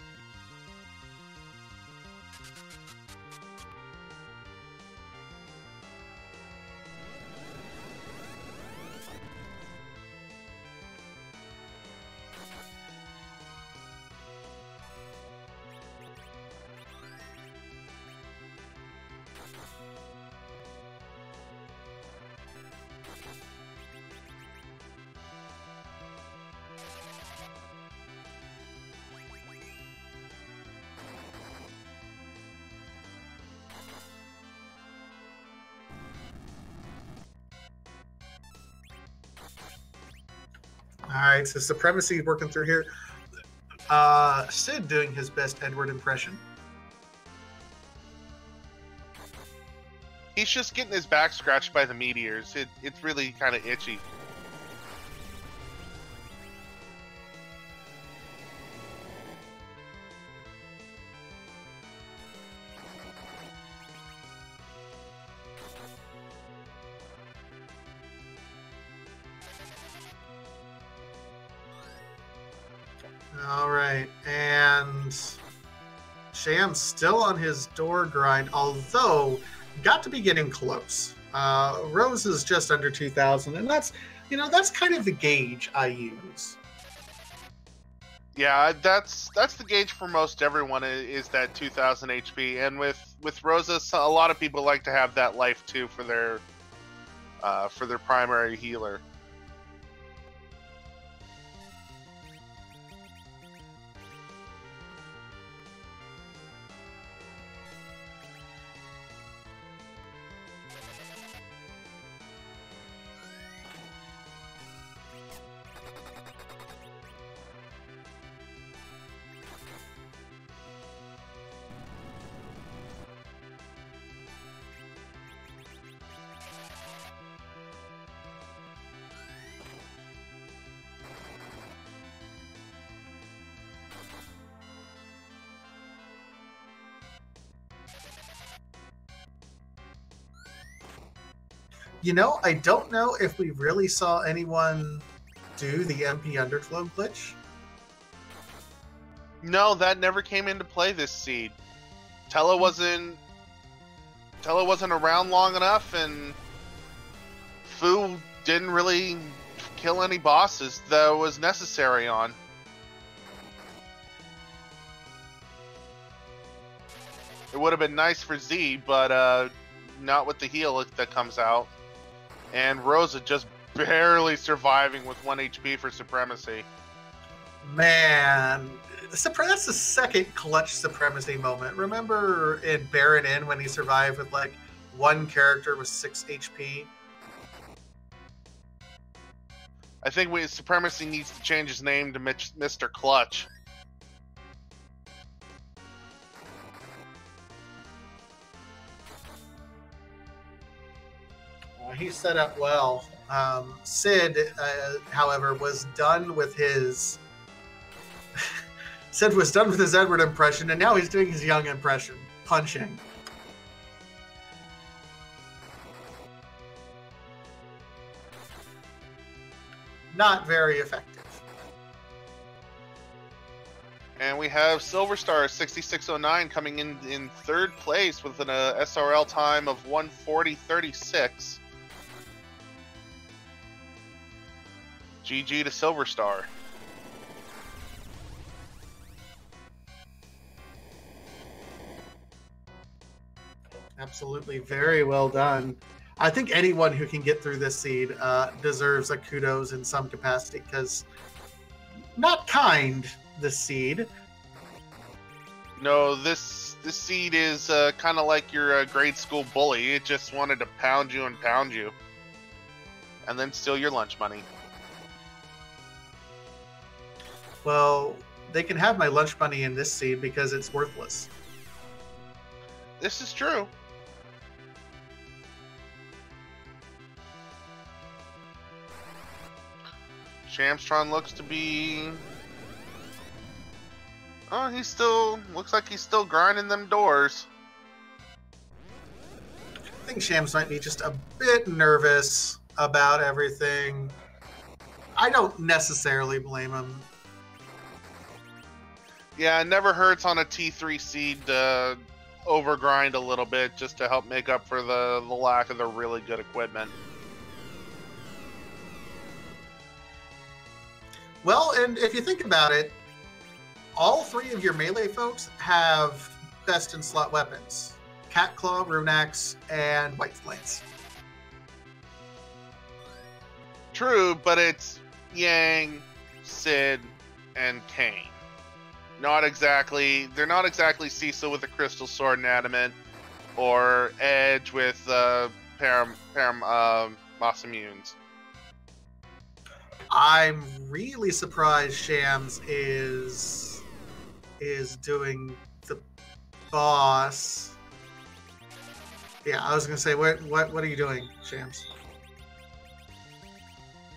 [SPEAKER 1] All right, so Supremacy working through here. Sid doing his best Edward impression.
[SPEAKER 2] He's just getting his back scratched by the meteors. It's really kind of itchy.
[SPEAKER 1] All right, and Sham's still on his door grind, although got to be getting close. Rose is just under 2,000, and that's kind of the gauge I use.
[SPEAKER 2] Yeah, that's the gauge for most everyone is that 2,000 HP, and with Rosa, a lot of people like to have that life too for their primary healer.
[SPEAKER 1] I don't know if we really saw anyone do the MP Underflow glitch.
[SPEAKER 2] No, that never came into play this seed. Tella wasn't around long enough, and Fu didn't really kill any bosses that was necessary on. It would have been nice for Z, but not with the heal that comes out. And Rosa just barely surviving with 1 HP for Supremacy.
[SPEAKER 1] Man, that's the second clutch Supremacy moment. Remember in Baron Inn when he survived with like one character with 6 HP?
[SPEAKER 2] I think Supremacy needs to change his name to Mr. Clutch.
[SPEAKER 1] He set up well. Sid, however, was done with his Sid was done with his Edward impression, and now he's doing his Young impression, punching. Not very effective.
[SPEAKER 2] And we have Silver Star 6609 coming in third place with an SRL time of 1:40.36. GG to Silver Star.
[SPEAKER 1] Absolutely, very well done. I think anyone who can get through this seed deserves a kudos in some capacity, because not kind, this seed.
[SPEAKER 2] No, this seed is kind of like your grade school bully. It just wanted to pound you, and then steal your lunch money.
[SPEAKER 1] Well, they can have my lunch money in this seed because it's worthless.
[SPEAKER 2] This is true. Shamstron looks to be... Oh, looks like he's still grinding them doors.
[SPEAKER 1] I think Shams might be just a bit nervous about everything. I don't necessarily blame him.
[SPEAKER 2] Yeah, it never hurts on a T3 seed to overgrind a little bit just to help make up for the lack of the really good equipment.
[SPEAKER 1] Well, and if you think about it, all three of your melee folks have best in slot weapons. Cat Claw, Rune Axe, and White Flames.
[SPEAKER 2] True, but it's Yang, Sid, and Kane. They're not exactly Cecil with the Crystal Sword and Adamant, or Edge with Massamunes.
[SPEAKER 1] I'm really surprised Shams is doing the boss. Yeah, I was gonna say, what are you doing, Shams?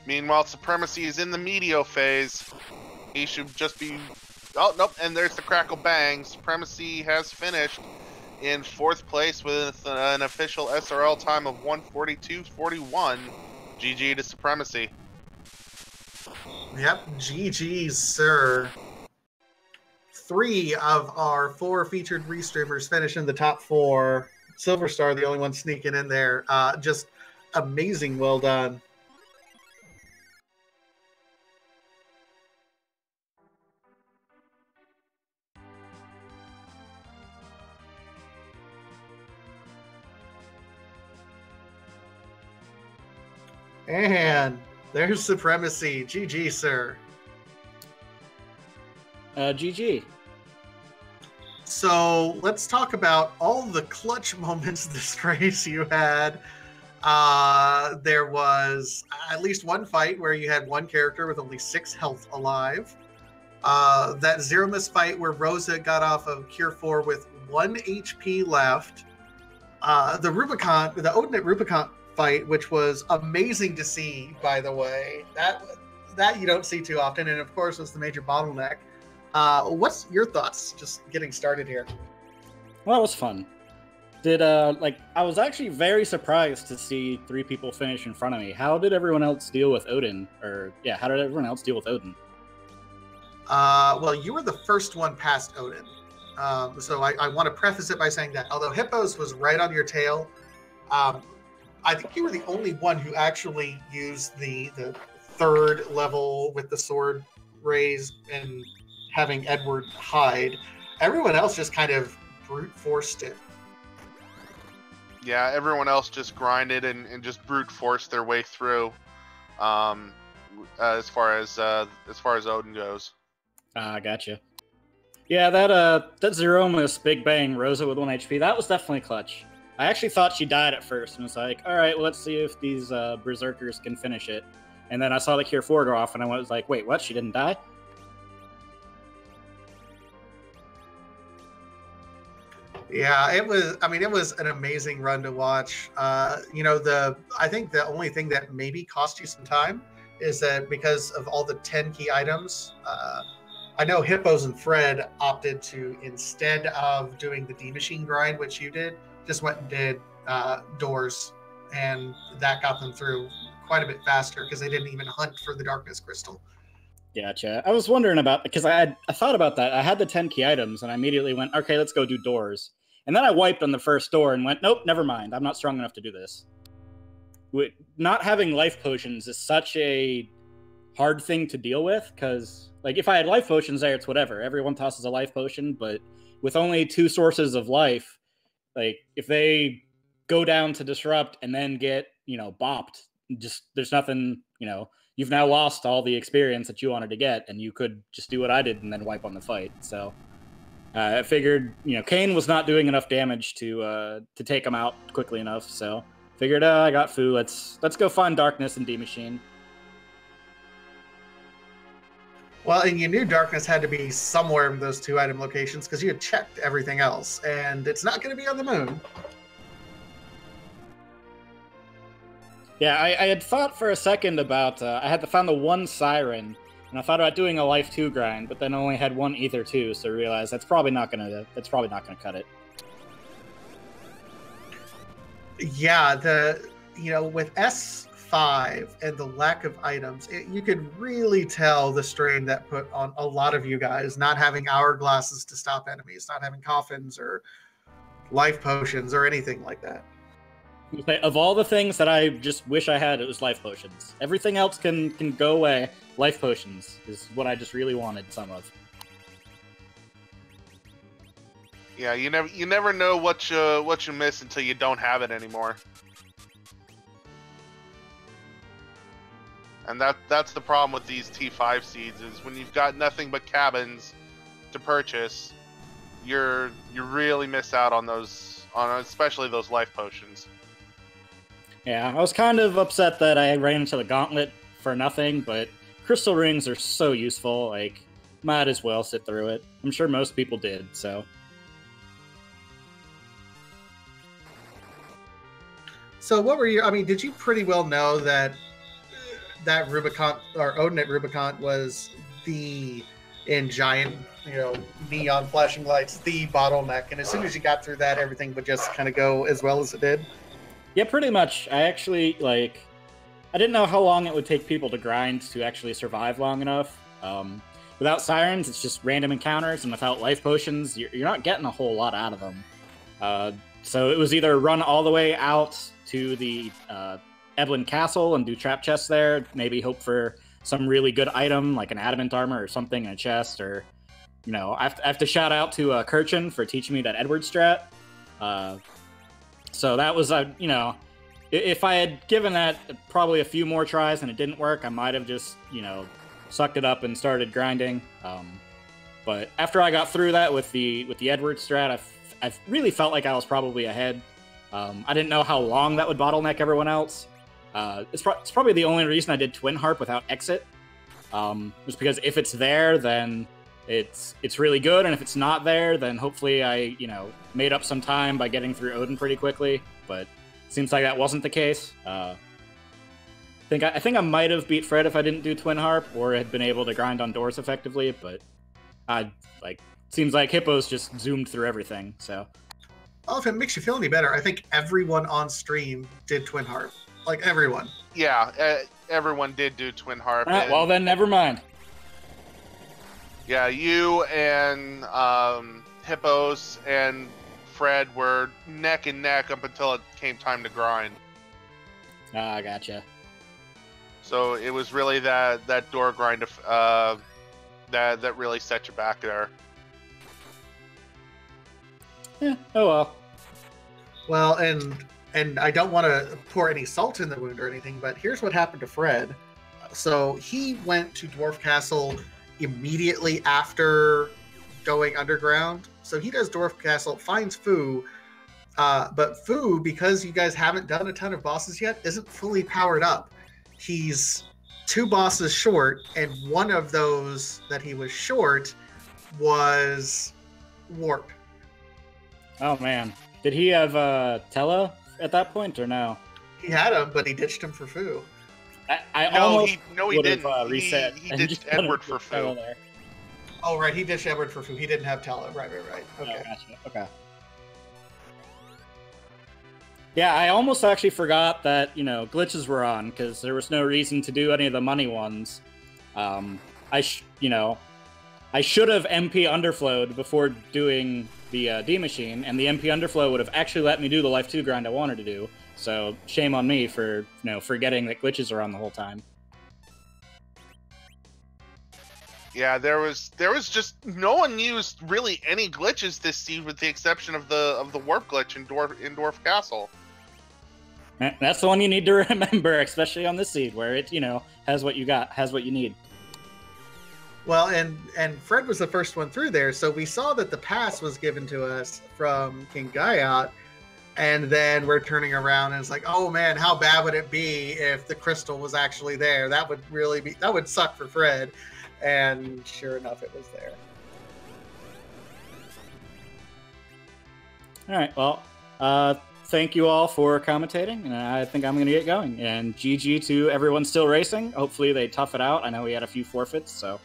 [SPEAKER 2] Meanwhile, Supremacy is in the Meteo phase. He should just be... Oh, nope, and there's the Crackle Bang. Supremacy has finished in 4th place with an official SRL time of 1:42.41. GG to Supremacy.
[SPEAKER 1] Yep, GG, sir. 3 of our 4 featured restreamers finish in the top 4. Silver Star, the only one sneaking in there. Just amazing, well done. And there's Supremacy. GG, sir.
[SPEAKER 4] GG.
[SPEAKER 1] So let's talk about all the clutch moments this race you had. There was at least one fight where you had one character with only 6 health alive. That Zero Miss fight where Rosa got off of Cure 4 with 1 HP left. The Odin at Rubicon fight, which was amazing to see, by the way. That you don't see too often, and of course was the major bottleneck. What's your thoughts just getting started here?
[SPEAKER 4] Well, that was fun. I was actually very surprised to see 3 people finish in front of me. How did everyone else deal with Odin? How did everyone else deal with Odin?
[SPEAKER 1] Well, you were the first one past Odin. So I want to preface it by saying that although Hippos was right on your tail, I think you were the only one who actually used the 3rd level with the sword raised and having Edward hide. Everyone else just kind of brute forced it.
[SPEAKER 2] Yeah, everyone else just grinded and just brute forced their way through. As far as Odin goes.
[SPEAKER 4] Gotcha. Yeah, that Zero Miss Big Bang Rosa with 1 HP, that was definitely clutch. I actually thought she died at first and was like, all right, well, let's see if these berserkers can finish it. And then I saw the Cure 4 go off and I was like, wait, what? She didn't die?
[SPEAKER 1] Yeah, it was an amazing run to watch. I think the only thing that maybe cost you some time is that because of all the 10 key items, I know Hippos and Fred opted to, instead of doing the D Machine grind, which you did, just went and did doors, and that got them through quite a bit faster because they didn't even hunt for the Darkness Crystal.
[SPEAKER 4] Gotcha. I was wondering about, because I thought about that. I had the 10 key items, and I immediately went, okay, let's go do doors. And then I wiped on the first door and went, nope, never mind. I'm not strong enough to do this. Not having life potions is such a hard thing to deal with, because if I had life potions there, it's whatever. Everyone tosses a life potion, but with only 2 sources of life, if they go down to disrupt and then get, bopped, just there's nothing, you've now lost all the experience that you wanted to get, and you could just do what I did and then wipe on the fight. So I figured, Kane was not doing enough damage to take him out quickly enough. So figured, I got Fu. Let's go find Darkness and D Machine.
[SPEAKER 1] Well, and you knew Darkness had to be somewhere in those 2 item locations because you had checked everything else, and it's not going to be on the moon.
[SPEAKER 4] Yeah, I had thought for a second about, I had found the 1 Siren, and I thought about doing a Life 2 grind, but then only had 1 Ether 2, so I realized that's probably not gonna cut it.
[SPEAKER 1] Yeah, with S5 and the lack of items, you could really tell the strain that put on a lot of you guys, not having hourglasses to stop enemies, not having coffins or life potions or anything like that.
[SPEAKER 4] Of all the things that I just wish I had, it was life potions. Everything else can go away. Life potions is what I just really wanted some of.
[SPEAKER 2] Yeah, you never know what you miss until you don't have it anymore. And that's the problem with these T5 seeds, is when you've got nothing but cabins to purchase, you really miss out on those, especially those life potions.
[SPEAKER 4] Yeah, I was kind of upset that I ran into the gauntlet for nothing, but crystal rings are so useful, might as well sit through it. I'm sure most people did, so.
[SPEAKER 1] So what were you, did you pretty well know that Rubicon, or Odin at Rubicon, was in giant, neon flashing lights, the bottleneck, and as soon as you got through that, everything would just kind of go as well as it did?
[SPEAKER 4] Yeah, pretty much. I actually, I didn't know how long it would take people to grind to actually survive long enough. without sirens, it's just random encounters, and without life potions, you're not getting a whole lot out of them. So it was either run all the way out to the Evelyn Castle and do trap chests there, maybe hope for some really good item like an adamant armor or something in a chest, or I have to shout out to Kirchen for teaching me that Edward strat. So that was if I had given that probably a few more tries and it didn't work, I might have just sucked it up and started grinding. But after I got through that with the Edward strat, I really felt like I was probably ahead. I didn't know how long that would bottleneck everyone else. It's probably the only reason I did Twin Harp without Exit. Just because if it's there, then it's really good, and if it's not there, then hopefully I made up some time by getting through Odin pretty quickly. But it seems like that wasn't the case. I think I might have beat Fred if I didn't do Twin Harp or had been able to grind on doors effectively. But seems like Hippos just zoomed through everything. So,
[SPEAKER 1] well, if it makes you feel any better, I think everyone on stream did Twin Harp. Like everyone.
[SPEAKER 2] Yeah, everyone did do Twin Harp.
[SPEAKER 4] All right, well then, never mind.
[SPEAKER 2] Yeah, you and Hippos and Fred were neck and neck up until it came time to grind.
[SPEAKER 4] Ah, gotcha.
[SPEAKER 2] So it was really that door grind that really set you back there.
[SPEAKER 4] Yeah. Oh well.
[SPEAKER 1] Well, and I don't want to pour any salt in the wound or anything, but here's what happened to Fred. So he went to Dwarf Castle immediately after going underground. So he does Dwarf Castle, finds Fu, but Fu, because you guys haven't done a ton of bosses yet, isn't fully powered up. He's 2 bosses short, and one of those that he was short was Warp.
[SPEAKER 4] Oh man, did he have Tella at that point or no?
[SPEAKER 1] He had him, but he ditched him for Fu.
[SPEAKER 2] He didn't.
[SPEAKER 4] Reset.
[SPEAKER 2] He ditched Edward for Fu.
[SPEAKER 1] Oh right, he ditched Edward for Fu. He didn't have Tella. Right. Okay.
[SPEAKER 4] Oh, gotcha. Okay. Yeah, I almost actually forgot that glitches were on because there was no reason to do any of the money ones. I should have MP underflowed before doing the D machine, and the MP underflow would have actually let me do the Life 2 grind I wanted to do. So shame on me for forgetting that glitches are on the whole time.
[SPEAKER 2] Yeah, there was just no one used really any glitches this seed with the exception of the warp glitch in Dwarf Castle.
[SPEAKER 4] That's the one you need to remember, especially on this seed where it has what you need.
[SPEAKER 1] Well, and Fred was the first one through there, so we saw that the pass was given to us from King Gaiot, and then we're turning around and it's like, oh man, how bad would it be if the crystal was actually there? That would suck for Fred. And sure enough, it was there.
[SPEAKER 4] All right, well, thank you all for commentating, and I think I'm going to get going. And GG to everyone still racing. Hopefully they tough it out. I know we had a few forfeits, so...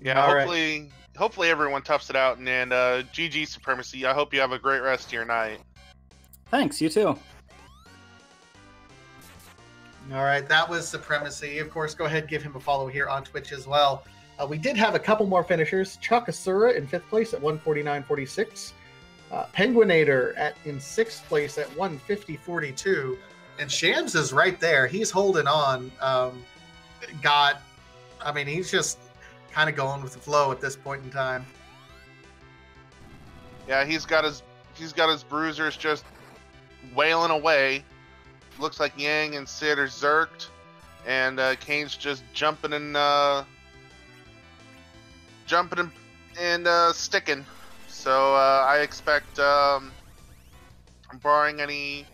[SPEAKER 2] Yeah, hopefully everyone toughs it out, and GG Supremacy. I hope you have a great rest of your night.
[SPEAKER 4] Thanks, you too.
[SPEAKER 1] All right, that was Supremacy. Of course, go ahead and give him a follow here on Twitch as well. We did have a couple more finishers. Chuck Asura in 5th place at 149.46. Penguinator in 6th place at 150.42. And Shams is right there. He's holding on. He's just kind of going with the flow at this point in time.
[SPEAKER 2] Yeah, he's got his bruisers just wailing away. Looks like Yang and Sid are zerked, and Kane's just jumping and sticking. So I expect, barring any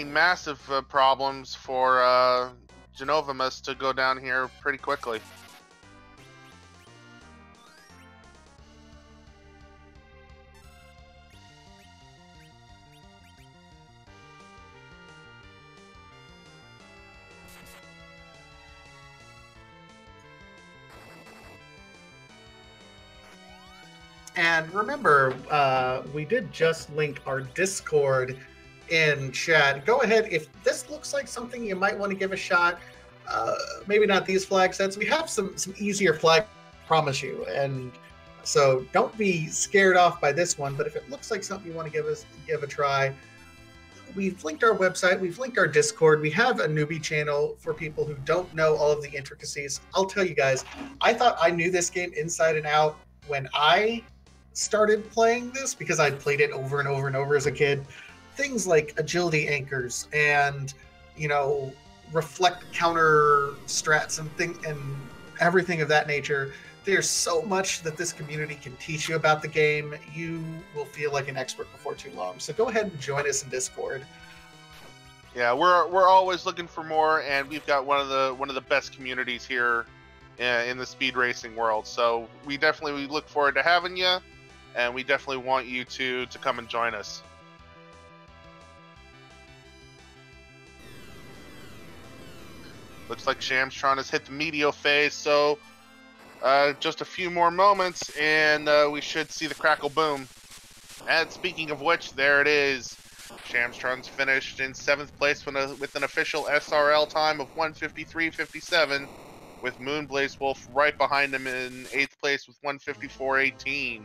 [SPEAKER 2] massive problems, for Genovimus to go down here pretty quickly.
[SPEAKER 1] And remember, we did just link our Discord in chat. Go ahead. If this looks like something you might want to give a shot, maybe not these flag sets. We have some easier flag, promise you. And so don't be scared off by this one. But if it looks like something you want to give a try, we've linked our website. We've linked our Discord. We have a newbie channel for people who don't know all of the intricacies. I'll tell you guys, I thought I knew this game inside and out when I started playing this because I'd played it over and over and over as a kid. Things like agility anchors and, reflect counter strats and everything of that nature. There's so much that this community can teach you about the game. You will feel like an expert before too long. So go ahead and join us in Discord.
[SPEAKER 2] Yeah, we're always looking for more, and we've got one of the best communities here in the speed racing world. So we look forward to having you, and we definitely want you to come and join us. Looks like Shamstron has hit the meteor phase, so just a few more moments, and we should see the crackle boom. And speaking of which, there it is. Shamstron's finished in 7th place with an official SRL time of 1:53.57, with Moonblaze Wolf right behind him in 8th place with 1:54.18.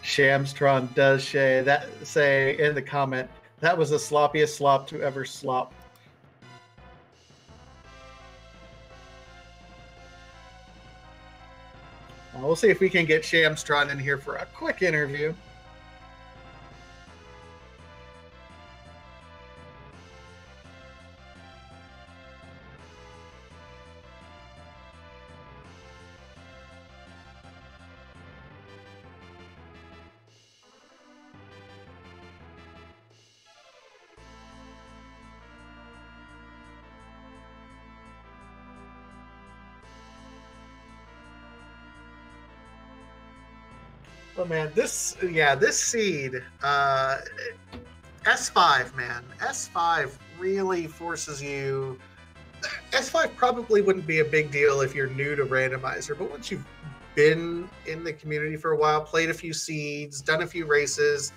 [SPEAKER 1] Shamstron does say in the comment, that was the sloppiest slop to ever slop. We'll see if we can get Shamstron in here for a quick interview. But man, this seed, S5, man. S5 really forces you. S5 probably wouldn't be a big deal if you're new to Randomizer, but once you've been in the community for a while, played a few seeds, done a few races,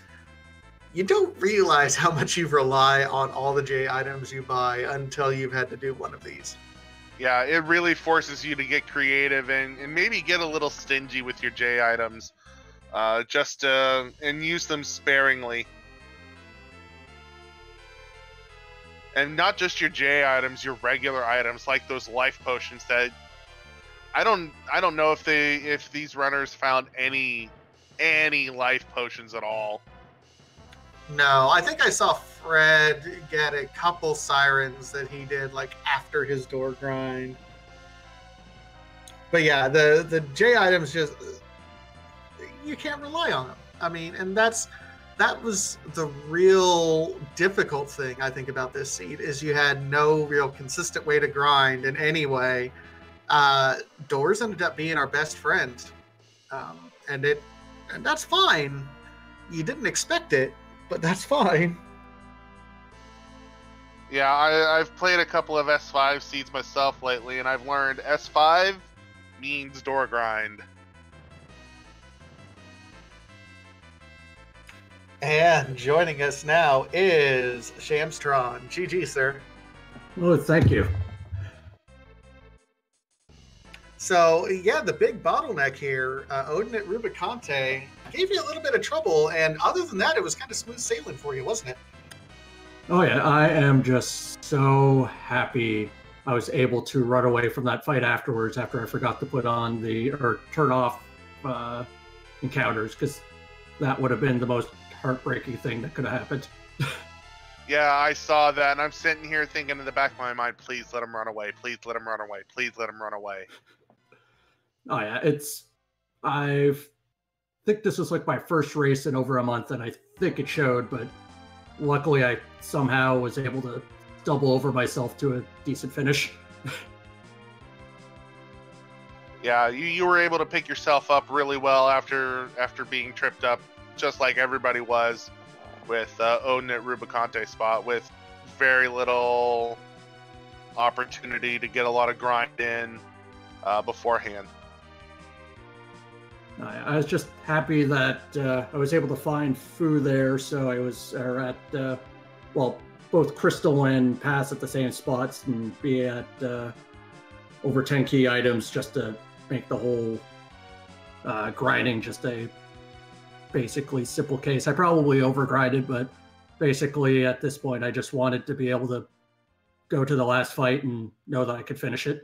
[SPEAKER 1] you don't realize how much you rely on all the J items you buy until you've had to do one of these.
[SPEAKER 2] Yeah, it really forces you to get creative and maybe get a little stingy with your J items. And use them sparingly. And not just your J items, your regular items like those life potions that I don't know if these runners found any life potions at all.
[SPEAKER 1] No, I think I saw Fred get a couple sirens that he did like after his door grind. But yeah, the J items just, you can't rely on them. I mean, and that was the real difficult thing I think about this seed is you had no real consistent way to grind in any way. Doors ended up being our best friend, and that's fine. You didn't expect it, but that's fine.
[SPEAKER 2] Yeah, I've played a couple of S5 seeds myself lately, and I've learned S5 means door grind.
[SPEAKER 1] And joining us now is Shamstron. GG, sir.
[SPEAKER 5] Oh, thank you.
[SPEAKER 1] So, yeah, the big bottleneck here, Odin at Rubicante, gave you a little bit of trouble, and other than that, it was kind of smooth sailing for you, wasn't it?
[SPEAKER 5] Oh, yeah, I am just so happy I was able to run away from that fight afterwards after I forgot to put on turn off encounters, because that would have been the most heartbreaking thing that could have happened.
[SPEAKER 2] Yeah, I saw that, and I'm sitting here thinking in the back of my mind, please let him run away, please let him run away, please let him run away.
[SPEAKER 5] Oh yeah, I think this was like my first race in over a month, and I think it showed, but luckily I somehow was able to double over myself to a decent finish.
[SPEAKER 2] Yeah, you were able to pick yourself up really well after being tripped up, just like everybody was with Odin at Rubicante spot, with very little opportunity to get a lot of grind in beforehand.
[SPEAKER 5] I was just happy that I was able to find food there, so I was both crystal and pass at the same spots and be at over 10 key items just to make the whole grinding just a basically simple case. I probably overgrinded, but basically at this point I just wanted to be able to go to the last fight and know that I could finish it.